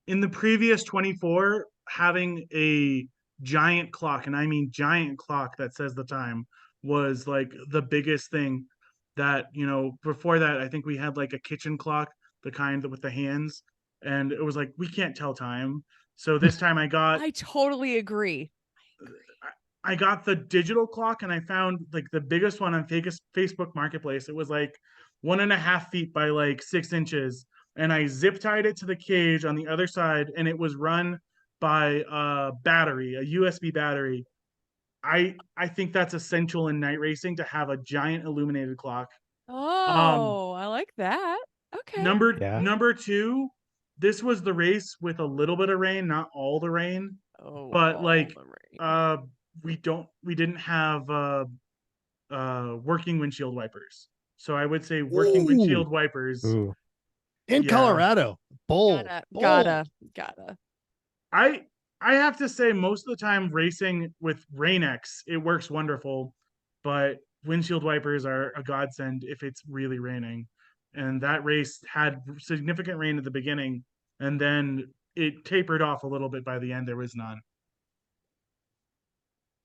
In the previous 24, having a giant clock, and I mean giant clock that says the time, was like the biggest thing. That, before that, I think we had like a kitchen clock, the kind with the hands, and it was like, we can't tell time. So this time I totally agree. I got the digital clock, and I found like the biggest one on Facebook Marketplace. It was like 1.5 feet by like 6 inches, and I zip tied it to the cage on the other side, and it was run by a battery, a USB battery. I think that's essential in night racing to have a giant illuminated clock. Oh, I like that. Okay. Number two, this was the race with a little bit of rain, not all the rain, but like we didn't have working windshield wipers. So I would say working windshield wipers. Ooh. In Colorado. Bold. Gotta. I have to say, most of the time racing with Rain-X, it works wonderful, but windshield wipers are a godsend if it's really raining. And that race had significant rain at the beginning, and then it tapered off a little bit by the end. There was none.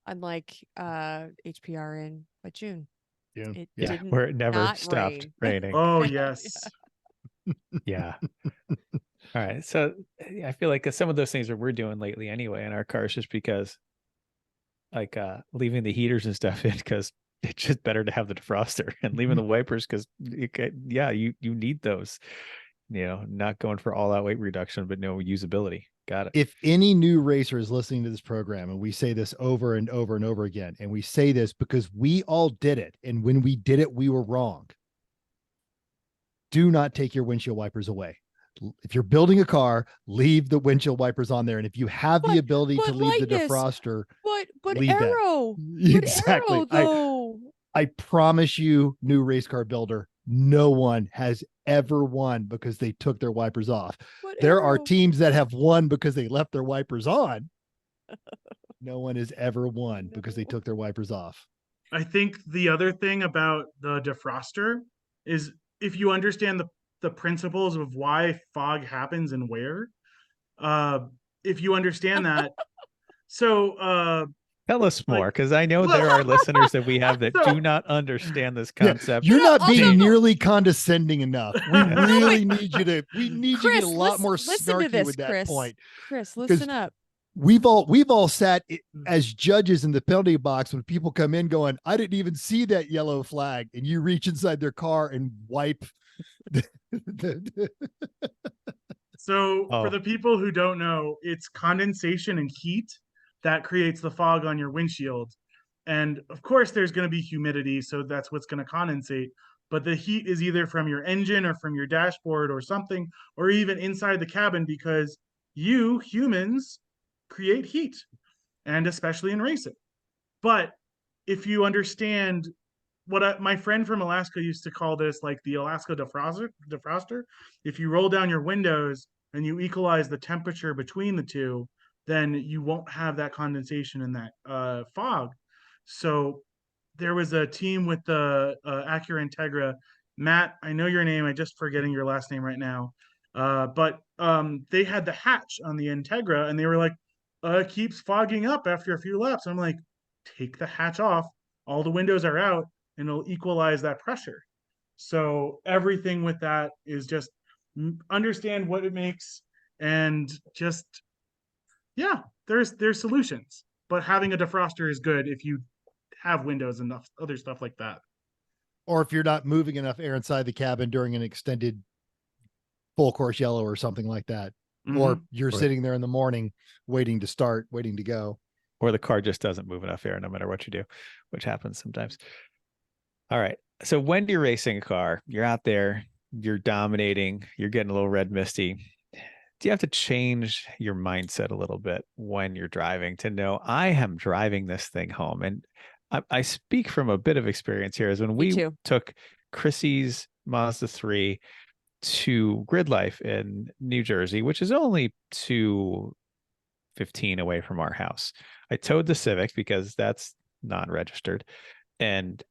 Unlike HPR in June. It didn't where it never not stopped rain. raining. Oh, yes. Yeah. All right. So I feel like some of those things that we're doing lately anyway in our cars, just because like leaving the heaters and stuff in, because it's just better to have the defroster, and leaving the wipers because you need those, not going for all out weight reduction, but no usability. Got it. If any new racer is listening to this program, and we say this over and over and over again, and we say this because we all did it, and when we did it, we were wrong. Do not take your windshield wipers away. If you're building a car, leave the windshield wipers on there. And if you have the ability to leave the defroster, but leave Arrow. that. Exactly. Though. I promise you, new race car builder, no one has ever won because they took their wipers off. There are teams that have won because they left their wipers on. No one has ever won because they took their wipers off. I think the other thing about the defroster is, if you understand the principles of why fog happens and where, if you understand that, so tell us more, because I know there are listeners that we have that do not understand this concept. You're not being nearly condescending enough. We really need you to. We need Chris, you to get a lot more listen snarky to this, with that Chris. point. Chris, listen up. We've all sat as judges in the penalty box when people come in going, I didn't even see that yellow flag, and you reach inside their car and wipe. So for the people who don't know, it's condensation and heat that creates the fog on your windshield. And of course there's going to be humidity, so that's what's going to condensate. But the heat is either from your engine or from your dashboard or something, or even inside the cabin, because you humans create heat, and especially in racing. But if you understand what my friend from Alaska used to call this, like the Alaska defroster, if you roll down your windows and you equalize the temperature between the two, then you won't have that condensation and that fog. So there was a team with the Acura Integra. Matt, I know your name. I'm just forgetting your last name right now. But they had the hatch on the Integra, and they were like, it keeps fogging up after a few laps. I'm like, take the hatch off. All the windows are out, and it'll equalize that pressure. So everything with that is just understand what it makes, and just, there's solutions. But having a defroster is good if you have windows and other stuff like that. Or if you're not moving enough air inside the cabin during an extended full course yellow or something like that. Mm-hmm. Or you're sitting there in the morning waiting to start, waiting to go. Or the car just doesn't move enough air no matter what you do, which happens sometimes. All right. So when you're racing a car, you're out there, you're dominating, you're getting a little red misty. Do you have to change your mindset a little bit when you're driving to know I am driving this thing home? And I speak from a bit of experience here, is when we took Chrissy's Mazda 3 to Grid Life in New Jersey, which is only 2:15 away from our house. I towed the Civic because that's non-registered, and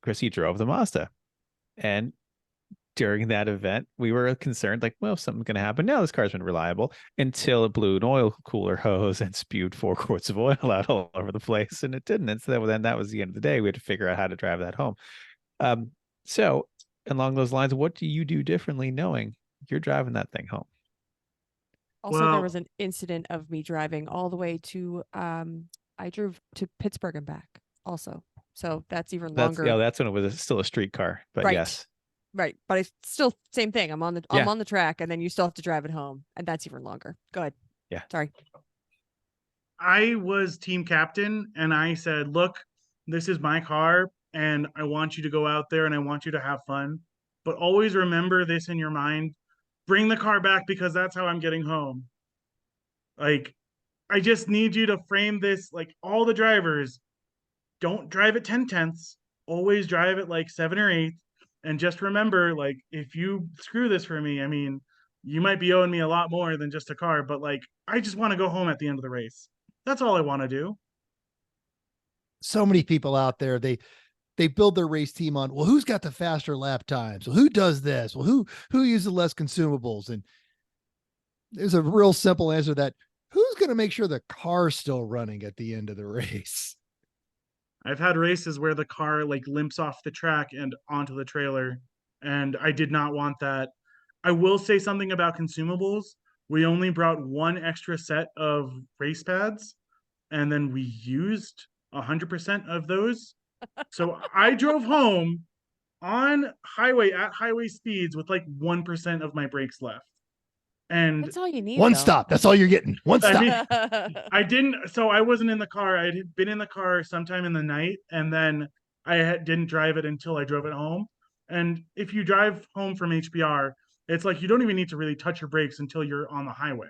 Chrissy drove the Mazda. And during that event, we were concerned, like, well, something's going to happen. No, this car's been reliable, until it blew an oil cooler hose and spewed 4 quarts of oil out all over the place, and it didn't. And so then that was the end of the day. We had to figure out how to drive that home. So along those lines, what do you do differently knowing you're driving that thing home? Also, there was an incident of me driving all the way to, I drove to Pittsburgh and back also. So that's even longer. Yeah, that's when it was still a street car, but right. Yes. Right. But it's still same thing. I'm on Yeah. the track and then you still have to drive it home. And that's even longer. Go ahead. Yeah. Sorry. I was team captain and I said, look, this is my car and I want you to go out there and I want you to have fun. But always remember this in your mind. Bring the car back because that's how I'm getting home. Like, I just need you to frame this like all the drivers don't drive at 10/10. Always drive at like 7 or 8. And just remember, like, if you screw this for me, I mean, you might be owing me a lot more than just a car, but like, I just want to go home at the end of the race. That's all I want to do. So many people out there, they build their race team on, well, who's got the faster lap times? Well, who does this? Well, who uses less consumables? And there's a real simple answer to that. Who's going to make sure the car's still running at the end of the race? I've had races where the car like limps off the track and onto the trailer, and I did not want that. I will say something about consumables. We only brought one extra set of race pads, and then we used 100% of those. So I drove home on highway at highway speeds with like 1% of my brakes left. And That's all you need. One though. stop. That's all you're getting. One I stop. mean, I didn't, so I wasn't in the car. I had been in the car sometime in the night, and then didn't drive it until I drove it home. And if you drive home from HBR, it's like you don't even need to really touch your brakes until you're on the highway.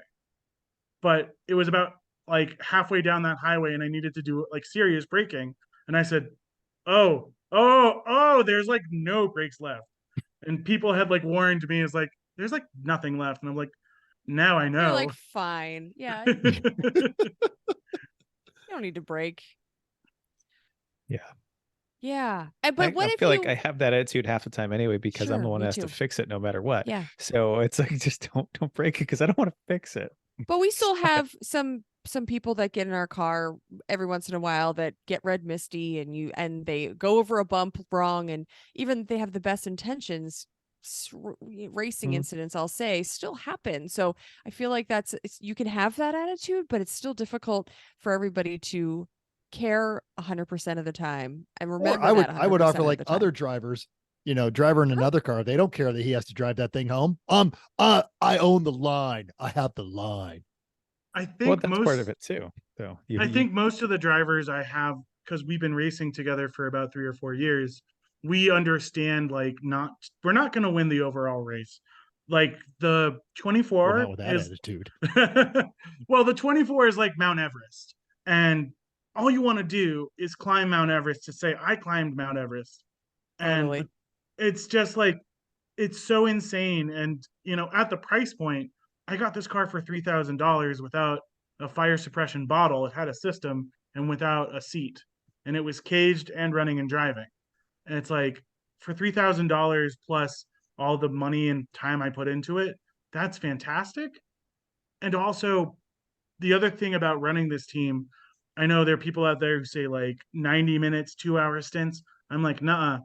But it was about like halfway down that highway, and I needed to do like serious braking. And I said, oh, there's like no brakes left. And people had like warned me, it's like, there's like nothing left. And I'm like, now I know. You're like, fine. Yeah. You don't need to brake. Yeah. Yeah. But what I if feel you like I have that attitude half the time anyway, because I'm Sure, the one me that has too. to fix it no matter what. Yeah. So it's like, just don't break it because I don't want to fix it. But we still Stop it. have some people that get in our car every once in a while that get red misty and they go over a bump wrong, and even they have the best intentions, racing Mhm. incidents, I'll say, still happen. So I feel like you can have that attitude, but it's still difficult for everybody to care 100% of the time and remember Or that I would 100% offer of like the time. other drivers, driver in another car. They don't care that he has to drive that thing home. I own the line. I have the line. I think Well, that's most part of it too. So I think most of the drivers I have, because we've been racing together for about 3 or 4 years, we understand like we're not going to win the overall race. Like the Well, 24 not with that is attitude. well, the 24 is like Mount Everest, and all you want to do is climb Mount Everest to say I climbed Mount Everest, and Totally. it's just like it's so insane. And at the price point, I got this car for $3,000 without a fire suppression bottle. It had a system and without a seat, and it was caged and running and driving. And it's like for $3,000 plus all the money and time I put into it, that's fantastic. And also, the other thing about running this team, I know there are people out there who say like 90 minutes, 2 hour stints. I'm like, nah,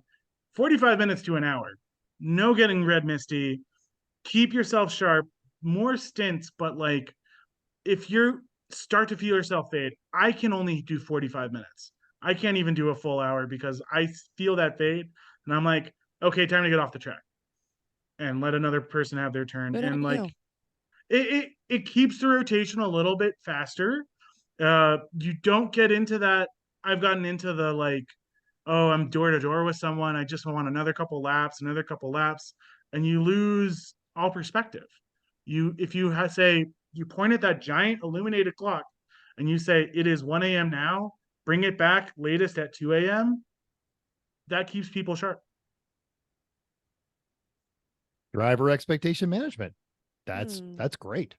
45 minutes to an hour. No getting red misty. Keep yourself sharp. More stints, but like if you start to feel yourself fade, I can only do 45 minutes. I can't even do a full hour because I feel that fade, and I'm like, okay, time to get off the track and let another person have their turn. Good And on like you. it keeps the rotation a little bit faster. You don't get into that. I've gotten into the like, oh, I'm door to door with someone. I just want another couple laps, and you lose all perspective. If you say you point at that giant illuminated clock, and you say it is 1 a.m. now, bring it back latest at 2 a.m. That keeps people sharp. Driver expectation management. That's Hmm. that's great.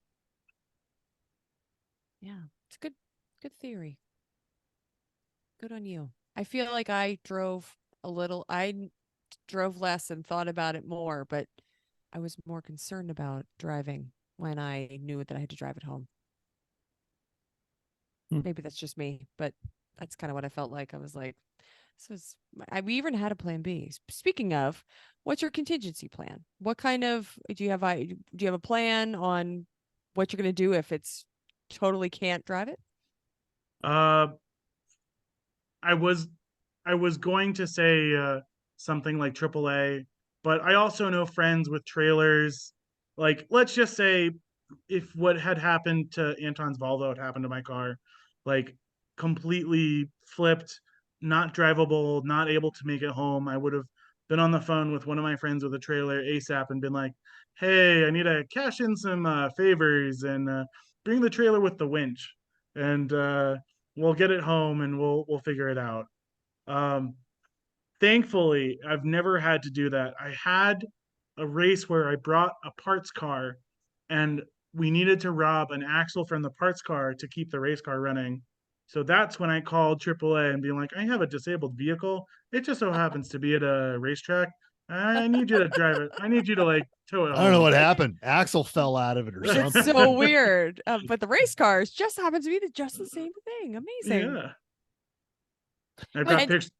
Yeah, it's good theory. Good on you. I feel like I drove less and thought about it more, but I was more concerned about driving when I knew that I had to drive it home. Hmm. Maybe that's just me, but that's kind of what I felt like. I was like, we even had a plan B. Speaking of, what's your contingency plan? What kind of, do you have a plan on what you're going to do if it's totally can't drive it? I was going to say something like AAA, But I also know friends with trailers. Like, let's just say if what had happened to Anton's Volvo had happened to my car, like completely flipped, not drivable, not able to make it home, I would have been on the phone with one of my friends with a trailer ASAP and been like, hey, I need to cash in some favors and bring the trailer with the winch, and we'll get it home and we'll figure it out. Um, Thankfully, I've never had to do that. I had a race where I brought a parts car and we needed to rob an axle from the parts car to keep the race car running. So that's when I called AAA and being like, I have a disabled vehicle. It just so happens to be at a racetrack. I need you to drive it. I need you to like tow it home. I don't know what happened. Axle fell out of it or something. It's so weird. But the race cars just happen to be just the same thing. Amazing. Yeah. I've got pictures.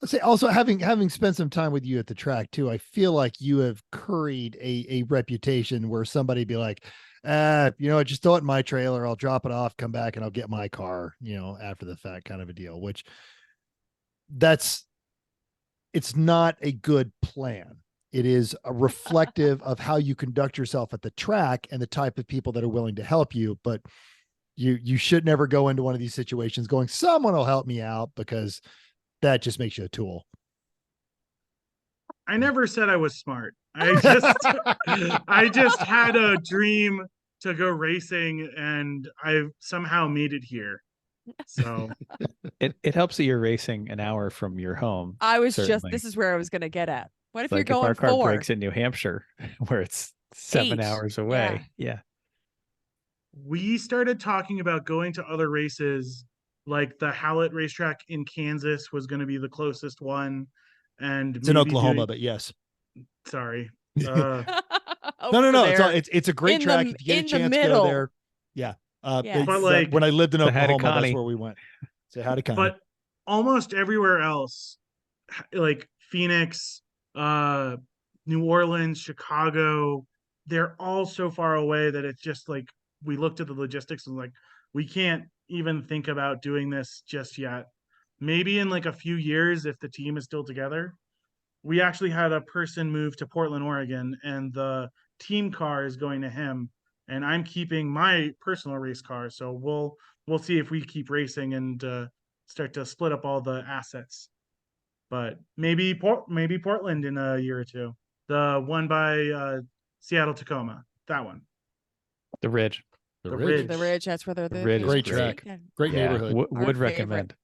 Let's say also having spent some time with you at the track too, I feel like you have curried a reputation where somebody be like, just throw it in my trailer, I'll drop it off, come back and I'll get my car, after the fact kind of a deal, which it's not a good plan. It is a reflective of how you conduct yourself at the track and the type of people that are willing to help you. But you should never go into one of these situations going, someone will help me out, because that just makes you a tool. I never said I was smart. I just had a dream to go racing and I somehow made it here. So it helps that you're racing an hour from your home. I was certainly. this is where I was going to get at. What if Like you're going if our car 4? breaks in New Hampshire where it's 7 8. hours away. Yeah. We started talking about going to other races, like the Hallett racetrack in Kansas was going to be the closest one. And it's in Oklahoma, but yes. Sorry. No. There. It's a great track. If you get a chance to go there. Yeah. Yes. But like when I lived in Say hi to Oklahoma, that's Connie. where we went. Say hi to Connie. But almost everywhere else, like Phoenix, New Orleans, Chicago, they're all so far away that it's just like we looked at the logistics and like we can't even think about doing this just yet. Maybe in like a few years, if the team is still together. We actually had a person move to Portland, Oregon, and the team car is going to him, and I'm keeping my personal race car. So we'll see if we keep racing and start to split up all the assets. But maybe Portland in a year or two. The one by Seattle Tacoma, that one. The Ridge. The Ridge. The Ridge. That's where they're the Ridge is great great. track. Great neighborhood. Would Our recommend.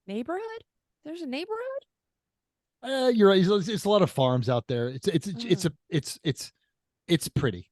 Neighborhood? There's a neighborhood? You're right. It's a lot of farms out there. It's pretty.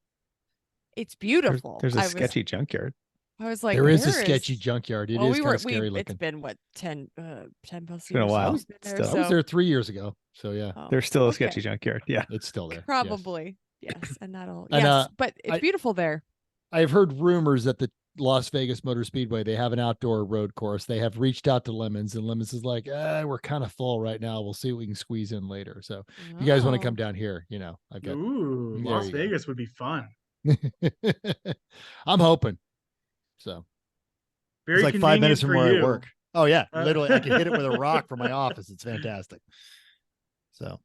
It's beautiful. There's a sketchy junkyard. I was like, there is a sketchy junkyard. It is kind of scary looking. It's been what 10 plus It's been a years while. since I've been there, I was there 3 years ago. So yeah, There's still a okay. sketchy junkyard. Yeah. it's still there. Yes. Probably. Yes. And that'll And, but it's beautiful there. I've heard rumors that the Las Vegas Motor Speedway, they have an outdoor road course. They have reached out to Lemons, and Lemons is like, we're kind of full right now. We'll see what we can squeeze in later. So if you guys want to come down here, I've got Las Vegas would be fun. I'm hoping. So Very it's like 5 minutes from where you. I work. Oh yeah. Literally I can hit it with a rock from my office. It's fantastic. So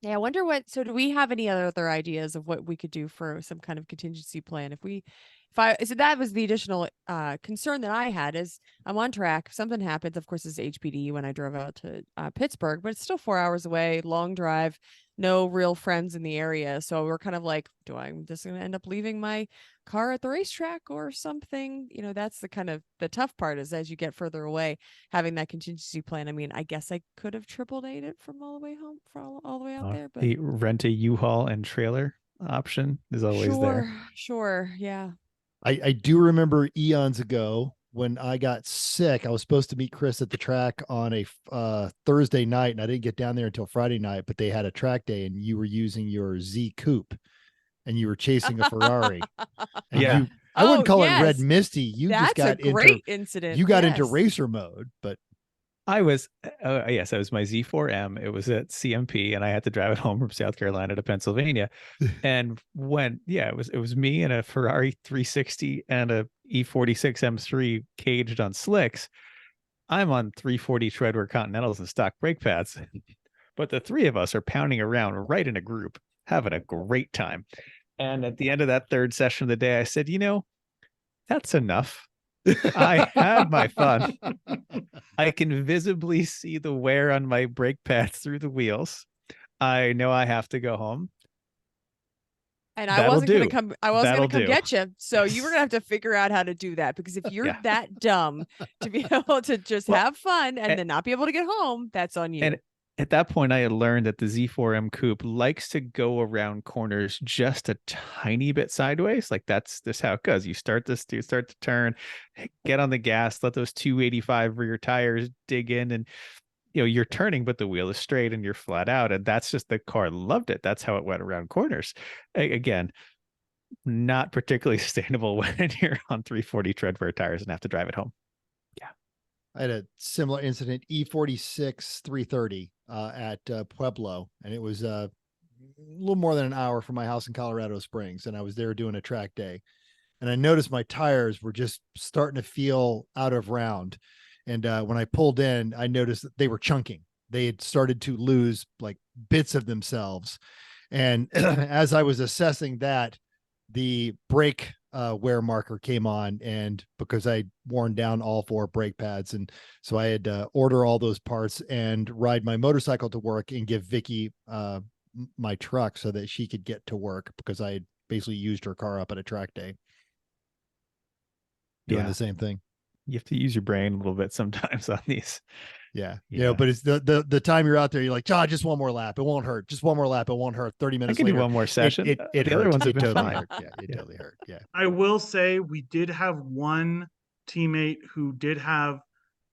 Yeah, I wonder so do we have any other ideas of what we could do for some kind of contingency plan? So that was the additional concern that I had is I'm on track. If something happens, of course, it's HPD when I drove out to Pittsburgh, but it's still 4 hours away, long drive, no real friends in the area. So we're kind of like, I'm just going to end up leaving my car at the racetrack or something? That's the tough part is as you get further away, having that contingency plan. I mean, I guess I could have triple-A'd it from all the way home, all the way out there. But the rent a U-Haul and trailer option is always there. Sure. Yeah. I do remember eons ago when I got sick, I was supposed to meet Chris at the track on a Thursday night, and I didn't get down there until Friday night, but they had a track day and you were using your Z Coupe and you were chasing a Ferrari. And I wouldn't call it Red Misty. You That's just got a great incident. You got into racer mode, but I was my Z4M. It was at CMP, and I had to drive it home from South Carolina to Pennsylvania. And it was me and a Ferrari 360 and a E46 M3 caged on slicks. I'm on 340 treadwear Continentals and stock brake pads. but the three of us are pounding around right in a group, having a great time. And at the end of that third session of the day, I said, that's enough. I had my fun. I can visibly see the wear on my brake pads through the wheels. I know I have to go home. And I wasn't going to come. I wasn't going to come do. get you. So you were going to have to figure out how to do that, because if you're that dumb to be able to just have fun and then not be able to get home, that's on you. And at that point, I had learned that the Z4M coupe likes to go around corners just a tiny bit sideways. Like that's how it goes. You start to turn, get on the gas, let those 285 rear tires dig in, and you're turning, but the wheel is straight and you're flat out. And that's just, the car loved it. That's how it went around corners. Again, not particularly sustainable when you're on 340 treadwear tires and have to drive it home. Yeah. I had a similar incident, E46 330 at Pueblo, and it was a little more than an hour from my house in Colorado Springs. And I was there doing a track day, and I noticed my tires were just starting to feel out of round. And when I pulled in, I noticed that they were chunking. They had started to lose like bits of themselves. And as I was assessing that, the brake wear marker came on, and because I'd worn down all 4 brake pads. And so I had to order all those parts and ride my motorcycle to work and give Vicky my truck so that she could get to work, because I had basically used her car up at a track day doing the same thing. You have to use your brain a little bit sometimes on these. Yeah. But it's the time you're out there, you're like, just one more lap. It won't hurt. Just one more lap. It won't hurt. 30 minutes I can later. do one more session. It the other ones have been totally fine. hurt. Yeah, it totally hurt. Yeah. I will say we did have one teammate who did have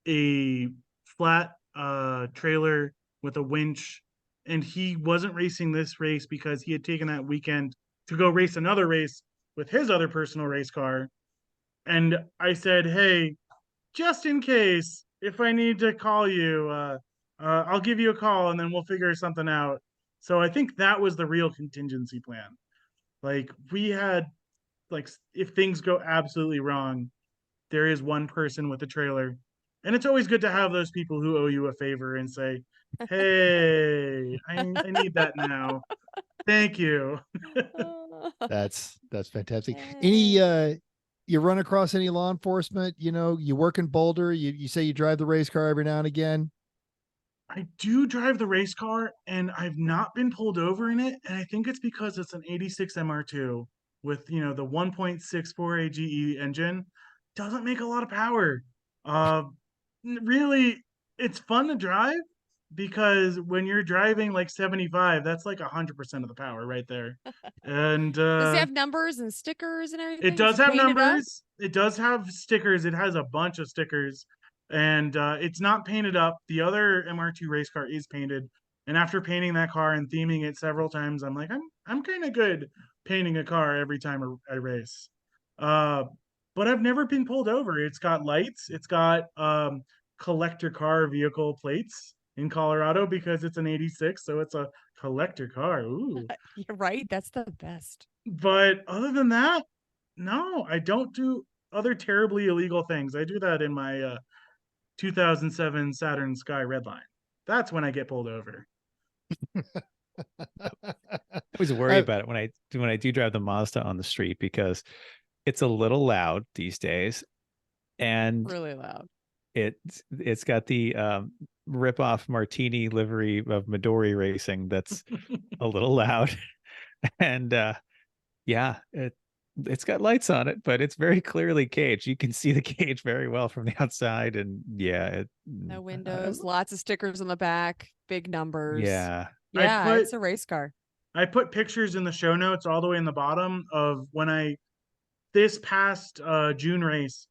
a flat trailer with a winch, and he wasn't racing this race because he had taken that weekend to go race another race with his other personal race car. And I said, hey, just in case, if I need to call you, I'll give you a call and then we'll figure something out. So I think that was the real contingency plan. Like, we had, like, if things go absolutely wrong, there is one person with a trailer. And it's always good to have those people who owe you a favor and say, hey, I need that now. Thank you. That's fantastic. Any you run across any law enforcement? You work in Boulder, you say you drive the race car every now and again. I do drive the race car, and I've not been pulled over in it. And I think it's because it's an 86 MR2 with, the 1.64 AGE engine. Doesn't make a lot of power. Really, it's fun to drive, because when you're driving like 75, that's like 100% of the power right there. And does it have numbers and stickers and everything? It does have numbers. It does have stickers. It has a bunch of stickers, and it's not painted up. The other MR2 race car is painted, and after painting that car and theming it several times, I'm like, I'm kind of good painting a car every time I race. But I've never been pulled over. It's got lights. It's got collector car vehicle plates in Colorado because it's an 86, so it's a collector car. Ooh. You're right. That's the best. But other than that, no, I don't do other terribly illegal things. I do that in my 2007 Saturn Sky Redline. That's when I get pulled over. I always worry about it when I do drive the Mazda on the street, because it's a little loud these days, and really loud. It's got the rip-off Martini livery of Midori Racing that's a little loud, and it's got lights on it, but it's very clearly caged. You can see the cage very well from the outside, and no windows, lots of stickers on the back, big numbers. Yeah, it's a race car. I put pictures in the show notes all the way in the bottom of when this past June race.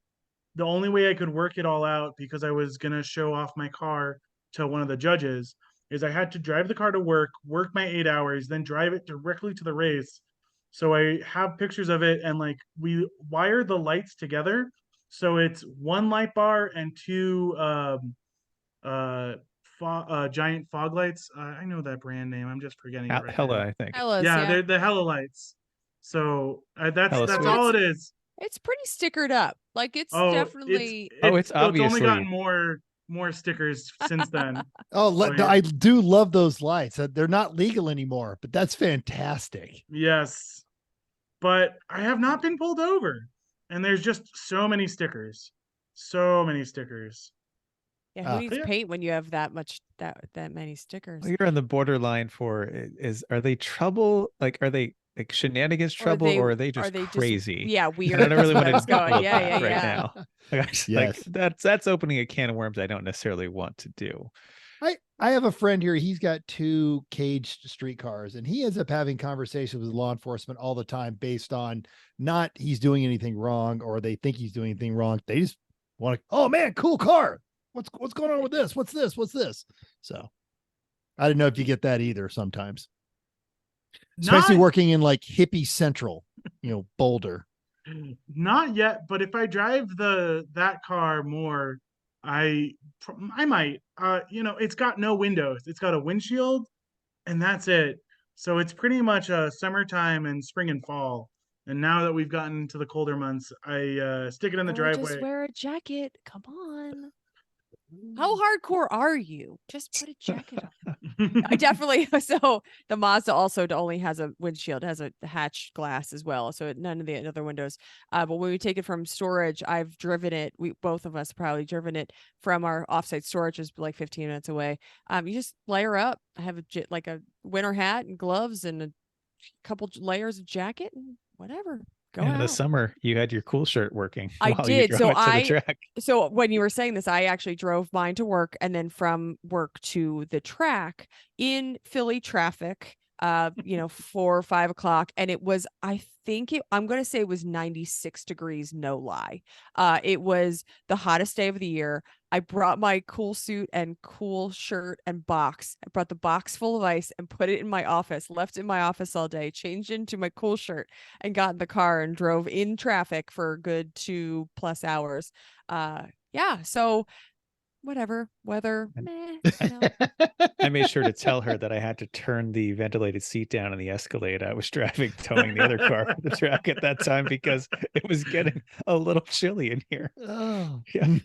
The only way I could work it all out, because I was going to show off my car to one of the judges, is I had to drive the car to work my 8 hours, then drive it directly to the race. So I have pictures of it, and like we wired the lights together. So it's one light bar and 2 giant fog lights. I know that brand name. I'm just forgetting it right Hella, now. I think. Hellas, They're the Hella lights. So that's Sweet. all it is. It's pretty stickered up. Like it's definitely. It's obviously only gotten more more stickers since then. Oh, yeah. I do love those lights. They're not legal anymore, but that's fantastic. Yes. But I have not been pulled over. And there's just so many stickers. So many stickers. Yeah, who needs Yeah. paint when you have that many stickers? Well, you're on the borderline for are they trouble? Like, are they like shenanigans trouble, or are they just crazy? Yeah, I weird. don't really want to That's going. deal with Yeah, that right now. Like, Yes. that's opening a can of worms I don't necessarily want to do. I have a friend here. He's got 2 caged streetcars, and he ends up having conversations with law enforcement all the time based on not he's doing anything wrong or they think he's doing anything wrong. They just want to, oh man, cool car. What's going on with this? What's this? What's this? So I don't know if you get that either sometimes. Especially working in like hippie central, Boulder. Not yet, but if I drive that car more, I might. It's got no windows. It's got a windshield, and that's it. So it's pretty much summertime and spring and fall. And now that we've gotten to the colder months, I stick it in the driveway. Just wear a jacket. Come on. How hardcore are you? Just put a jacket on. I definitely. So the Mazda also only has a windshield, has a hatch glass as well. So none of the other windows. But when we take it from storage, I've driven it. Both of us probably driven it from our offsite storage, is like 15 minutes away. You just layer up. I have a winter hat and gloves and a couple layers of jacket and whatever. Go in out. the summer, you had your cool shirt working. I while did. You drove it to the track. So when you were saying this, I actually drove mine to work and then from work to the track in Philly traffic, 4 or 5 o'clock. And it was, I'm going to say it was 96 degrees. No lie. It was the hottest day of the year. I brought my cool suit and cool shirt and box. I brought the box full of ice and put it in my office, left in my office all day, changed into my cool shirt and got in the car and drove in traffic for a good 2+ hours. So whatever, weather. I made sure to tell her that I had to turn the ventilated seat down in the Escalade. I was towing the other car to the track at that time because it was getting a little chilly in here. Oh, yeah.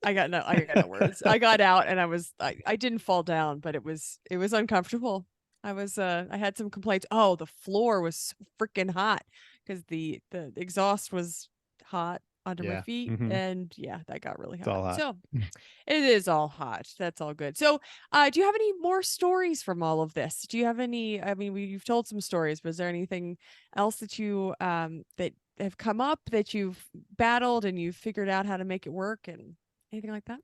I got no words. I got out and I didn't fall down, but it was uncomfortable. I had some complaints. Oh, the floor was so freaking hot because the exhaust was hot under my feet. Mm-hmm. And that got really hot. It's all hot. So it is all hot. That's all good. So do you have any more stories from all of this? Do you have any, you've told some stories, but is there anything else that you that have come up that you've battled and you've figured out how to make it work and anything like that?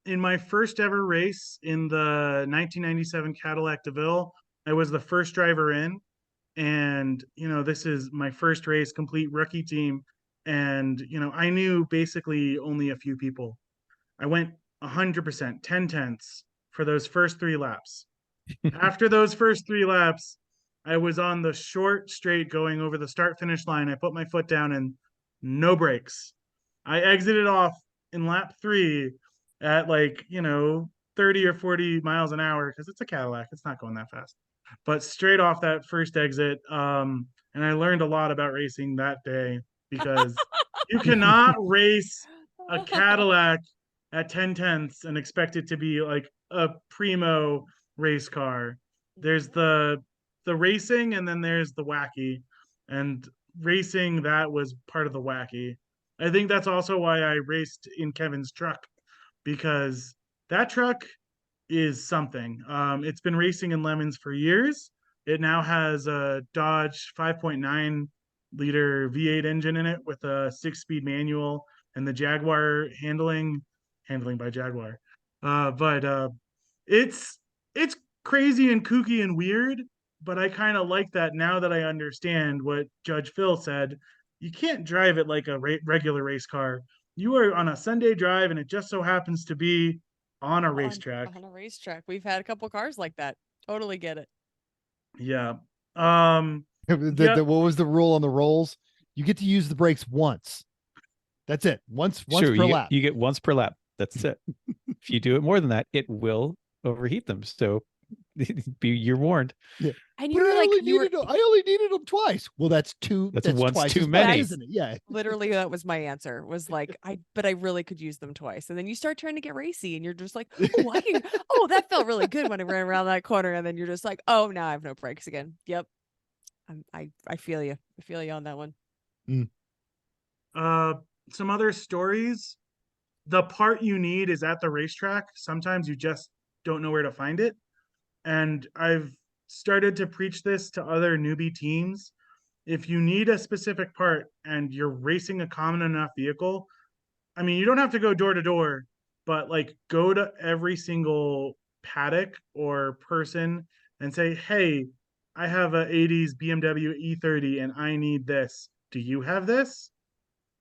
In my first ever race in the 1997 Cadillac DeVille, I was the first driver in, and this is my first race, complete rookie team, and I knew basically only a few people. I went 100%, 10/10ths for those first 3 laps. After those first 3 laps, I was on the short straight going over the start finish line. I put my foot down and no brakes. I exited off in lap 3 at 30 or 40 miles an hour because it's a Cadillac. It's not going that fast. But straight off that first exit, and I learned a lot about racing that day because you cannot race a Cadillac at 10/10ths and expect it to be like a primo race car. There's the racing and then there's the wacky, and racing, that was part of the wacky. I think that's also why I raced in Kevin's truck, because that truck is something. It's been racing in lemons for years. It now has a Dodge 5.9 liter V8 engine in it with a 6-speed manual and the Jaguar handling by Jaguar. But it's crazy and kooky and weird, but I kind of like that now that I understand what Judge Phil said. You can't drive it like a regular race car. You are on a Sunday drive, and it just so happens to be on a racetrack. On a racetrack. We've had a couple cars like that. Totally get it. Yeah. What was the rule on the rolls? You get to use the brakes once. That's it. Once per lap. You get once per lap. That's it. If you do it more than that, it will overheat them. So You're warned. Yeah. And But you were like, I only needed them twice. Well, that's once twice too as bad, many. isn't it? Yeah. literally that was my answer, was like, but I really could use them twice. And then you start trying to get racy and you're just like, oh, that felt really good when I ran around that corner. And then you're just like, oh, now I have no brakes again. Yep. I feel you. I feel you on that one. Some other stories. The part you need is at the racetrack. Sometimes you just don't know where to find it. And I've started to preach this to other newbie teams. If you need a specific part and you're racing a common enough vehicle, I mean, you don't have to go door to door, but like go to every single paddock or person and say, hey, I have a 80s BMW E30 and I need this. Do you have this?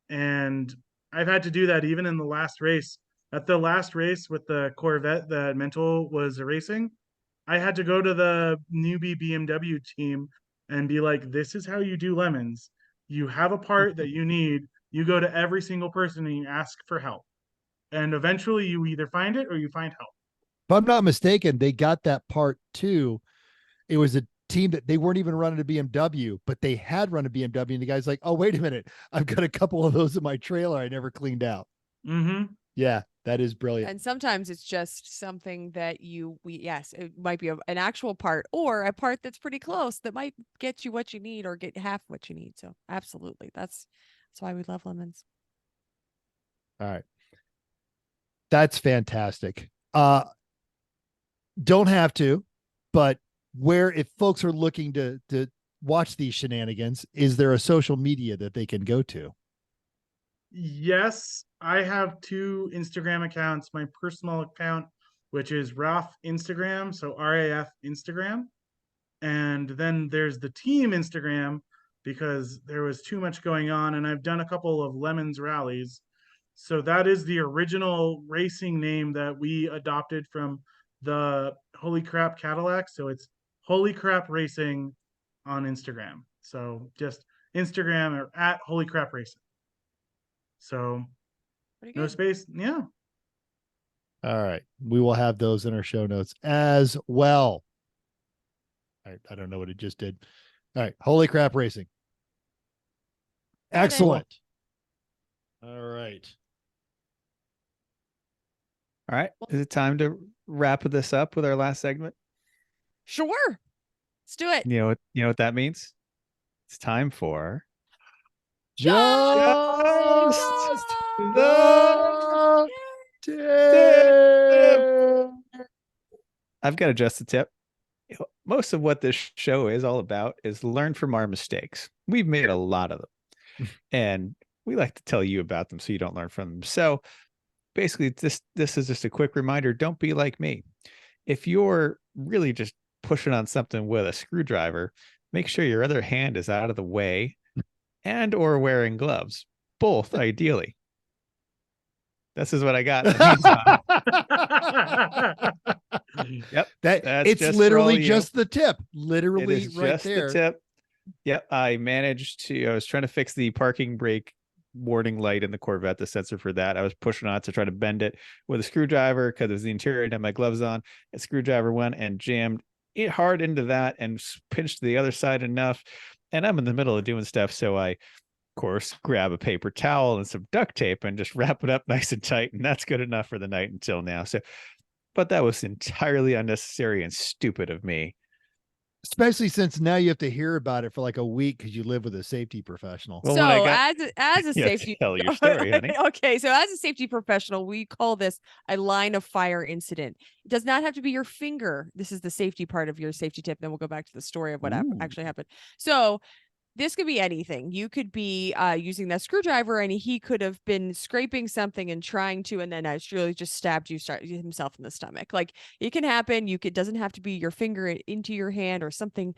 And I've had to do that even in the last race. At the last race with the Corvette that Mental was racing, I had to go to the newbie BMW team and be like, this is how you do lemons. You have a part that you need. You go to every single person and you ask for help. And eventually you either find it or you find help. If I'm not mistaken, they got that part too. It was a team that they weren't even running a BMW, but they had run a BMW. And the guy's like, oh, wait a minute. I've got a couple of those in my trailer I never cleaned out. Mm-hmm. Yeah, that is brilliant. And sometimes it's just something that yes, it might be an actual part or a part that's pretty close that might get you what you need or get half what you need. So absolutely. That's why we love lemons. All right. That's fantastic. Don't have to, but if folks are looking to watch these shenanigans, is there a social media that they can go to? Yes, I have 2 Instagram accounts. My personal account, which is Raf Instagram, so RAF Instagram. And then there's the team Instagram because there was too much going on. And I've done a couple of Lemons rallies. So that is the original racing name that we adopted from the Holy Crap Cadillac. So it's Holy Crap Racing on Instagram. So just Instagram or at Holy Crap Racing. So no space. Yeah. All right. We will have those in our show notes as well. All right. I don't know what it just did. All right. Holy Crap Racing. Excellent. All right. All right. Is it time to wrap this up with our last segment? Sure. Let's do it. You know what that means? It's time for Just the tip. I've got to adjust the tip. Most of what this show is all about is learn from our mistakes. We've made a lot of them, and we like to tell you about them so you don't learn from them. So basically, this is just a quick reminder. Don't be like me. If you're really just pushing on something with a screwdriver, make sure your other hand is out of the way and or wearing gloves, both ideally. This is what I got. Yep. It's literally just the tip. Literally right just there. The tip. Yep. I was trying to fix the parking brake warning light in the Corvette, the sensor for that. I was pushing on it to try to bend it with a screwdriver because it was the interior and had my gloves on. A screwdriver went and jammed it hard into that and pinched the other side enough. And I'm in the middle of doing stuff. So I, of course, grab a paper towel and some duct tape and just wrap it up nice and tight. And that's good enough for the night until now. So, but that was entirely unnecessary and stupid of me. Especially since now you have to hear about it for like a week because you live with a safety professional. Well, so as a safety tell your story, honey. Okay, so as a safety professional, we call this a line of fire incident. It does not have to be your finger. This is the safety part of your safety tip. Then we'll go back to the story of what actually happened. So this could be anything. You could be using that screwdriver and he could have been scraping something and trying to, and then really just stabbed himself in the stomach. Like it can happen. It doesn't have to be your finger into your hand or something,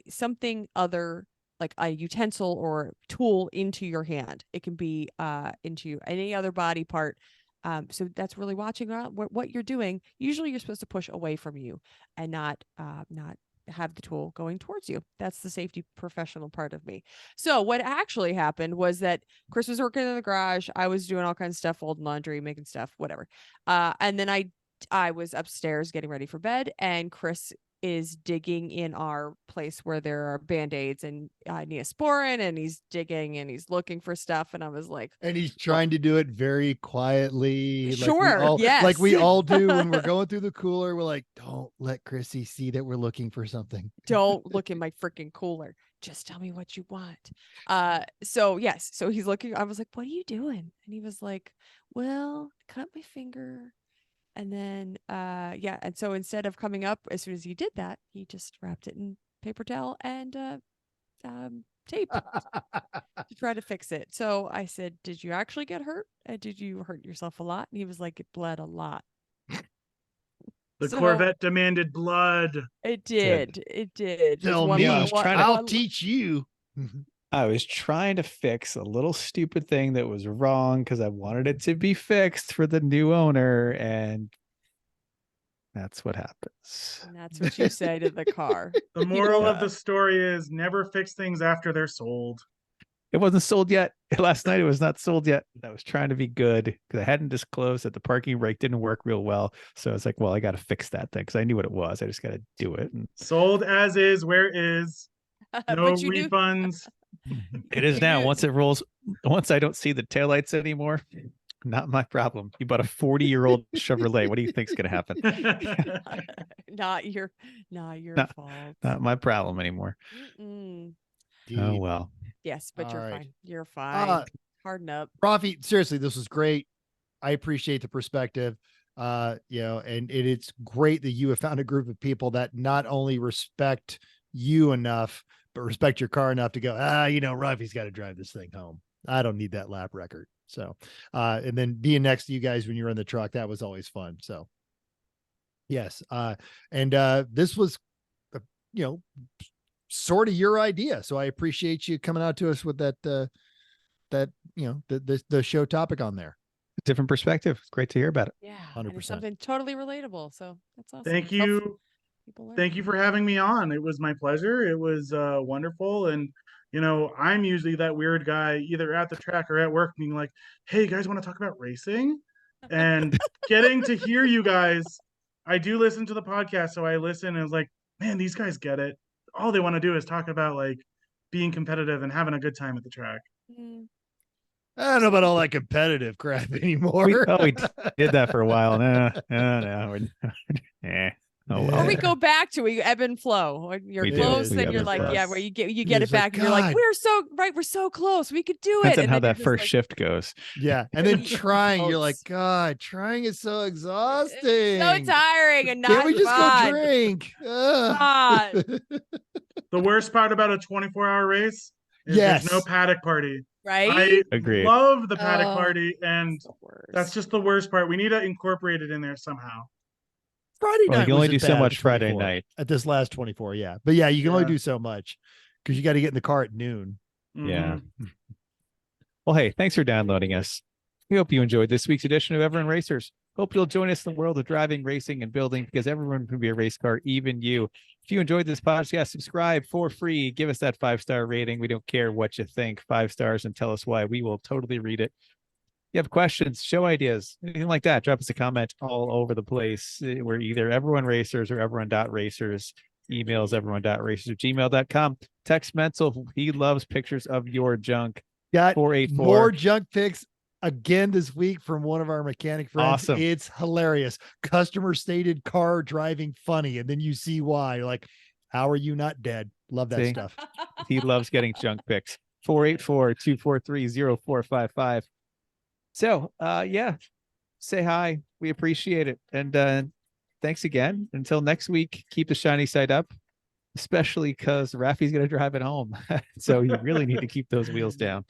something other, like a utensil or tool into your hand. It can be into any other body part. So that's really watching what you're doing. Usually you're supposed to push away from you and not have the tool going towards you. That's the safety professional part of me. So what actually happened was that Chris was working in the garage. I was doing all kinds of stuff, folding laundry, making stuff, whatever. And then I I was upstairs getting ready for bed, and Chris is digging in our place where there are Band-Aids and Neosporin, and he's digging and he's looking for stuff. And I was like, And he's trying to do it very quietly. Sure, yes. Like we all do when we're going through the cooler. We're like, don't let Chrissy see that we're looking for something. Don't look in my freaking cooler. Just tell me what you want. So yes. So he's looking. I was like, what are you doing? And he was like, well, cut my finger. And then, yeah. And so instead of coming up, as soon as he did that, he just wrapped it in paper towel and tape to try to fix it. So I said, did you actually get hurt? Did you hurt yourself a lot? And he was like, it bled a lot. The Corvette demanded blood. It did. It did. Tell One- me, I was one- trying to- I'll one- teach you. I was trying to fix a little stupid thing that was wrong because I wanted it to be fixed for the new owner, and that's what happens. And that's what you say to the car. The moral of Yeah. the story is never fix things after they're sold. It wasn't sold yet. Last night it was not sold yet. I was trying to be good because I hadn't disclosed that the parking brake didn't work real well. So I was like, well, I got to fix that thing because I knew what it was. I just got to do it. And Sold as is, where is. No But you knew- refunds. it is now. You- Once it rolls, once I don't see the taillights anymore, not my problem. You bought a 40-year-old Chevrolet. What do you think's going to happen? not your No, fault. Not my problem anymore. Mm-mm. Oh, well. Yes, but you're All right. fine. You're fine. Harden up. Rafi, seriously, this was great. I appreciate the perspective. And it's great that you have found a group of people that not only respect you enough, but respect your car enough to go, Rafi's got to drive this thing home. I don't need that lap record. So, and then being next to you guys when you're in the truck, that was always fun. So, yes. This was, sort of your idea. So I appreciate you coming out to us with the show topic on there. Different perspective. It's great to hear about it. Yeah. and it's 100%. something totally relatable. So that's awesome. Thank Hopefully you. people learn. Thank you for having me on. It was my pleasure. It was wonderful. And, I'm usually that weird guy either at the track or at work being like, hey, you guys want to talk about racing? And getting to hear you guys, I do listen to the podcast. So I listen and I was like, man, these guys get it. All they want to do is talk about like being competitive and having a good time at the track. Mm. I don't know about all that competitive crap anymore. We did that for a while. No. Oh, well. Or we go back to it, ebb and flow. Or you're We do. close, We then ebb you're and like, flow. yeah, where you get It's it back, like, and you're like, God. we're so close, we could do Depends it. on And how then you're that just first like, shift goes. Yeah. And then Yeah. trying, you're like, Close. God, trying is so exhausting. So tiring and not Can't we just fun. go drink? Ugh. God. The worst part about a 24-hour race is Yes. there's no paddock party. Right? I Agreed. love the paddock Oh. party, and The worst. that's just the worst part. We need to incorporate it in there somehow. Friday Well, you night can only wasn't do so bad much at Friday 24 night. at this last 24. Yeah. But yeah, you can only Yeah. do so much because you got to get in the car at noon. Yeah. Mhm. Well, hey, thanks for downloading us. We hope you enjoyed this week's edition of Everyone Racers. Hope you'll join us in the world of driving, racing, and building because everyone can be a race car, even you. If you enjoyed this podcast, subscribe for free. Give us that 5-star rating. We don't care what you think. 5 stars and tell us why. We will totally read it. If you have questions, show ideas, anything like that, drop us a comment all over the place. We're either Everyone Racers or everyone.racers. Emails everyone.racers@gmail.com. Text Mental. He loves pictures of your junk. Got 484. more junk pics again this week from one of our mechanic friends. Awesome. It's hilarious. Customer stated car driving funny. And then you see why. You're like, how are you not dead? Love that See? stuff. He loves getting junk pics. 484-243-0455. So, yeah, say hi. We appreciate it. And thanks again. Until next week, keep the shiny side up, especially because Rafi's going to drive it home. So you really need to keep those wheels down.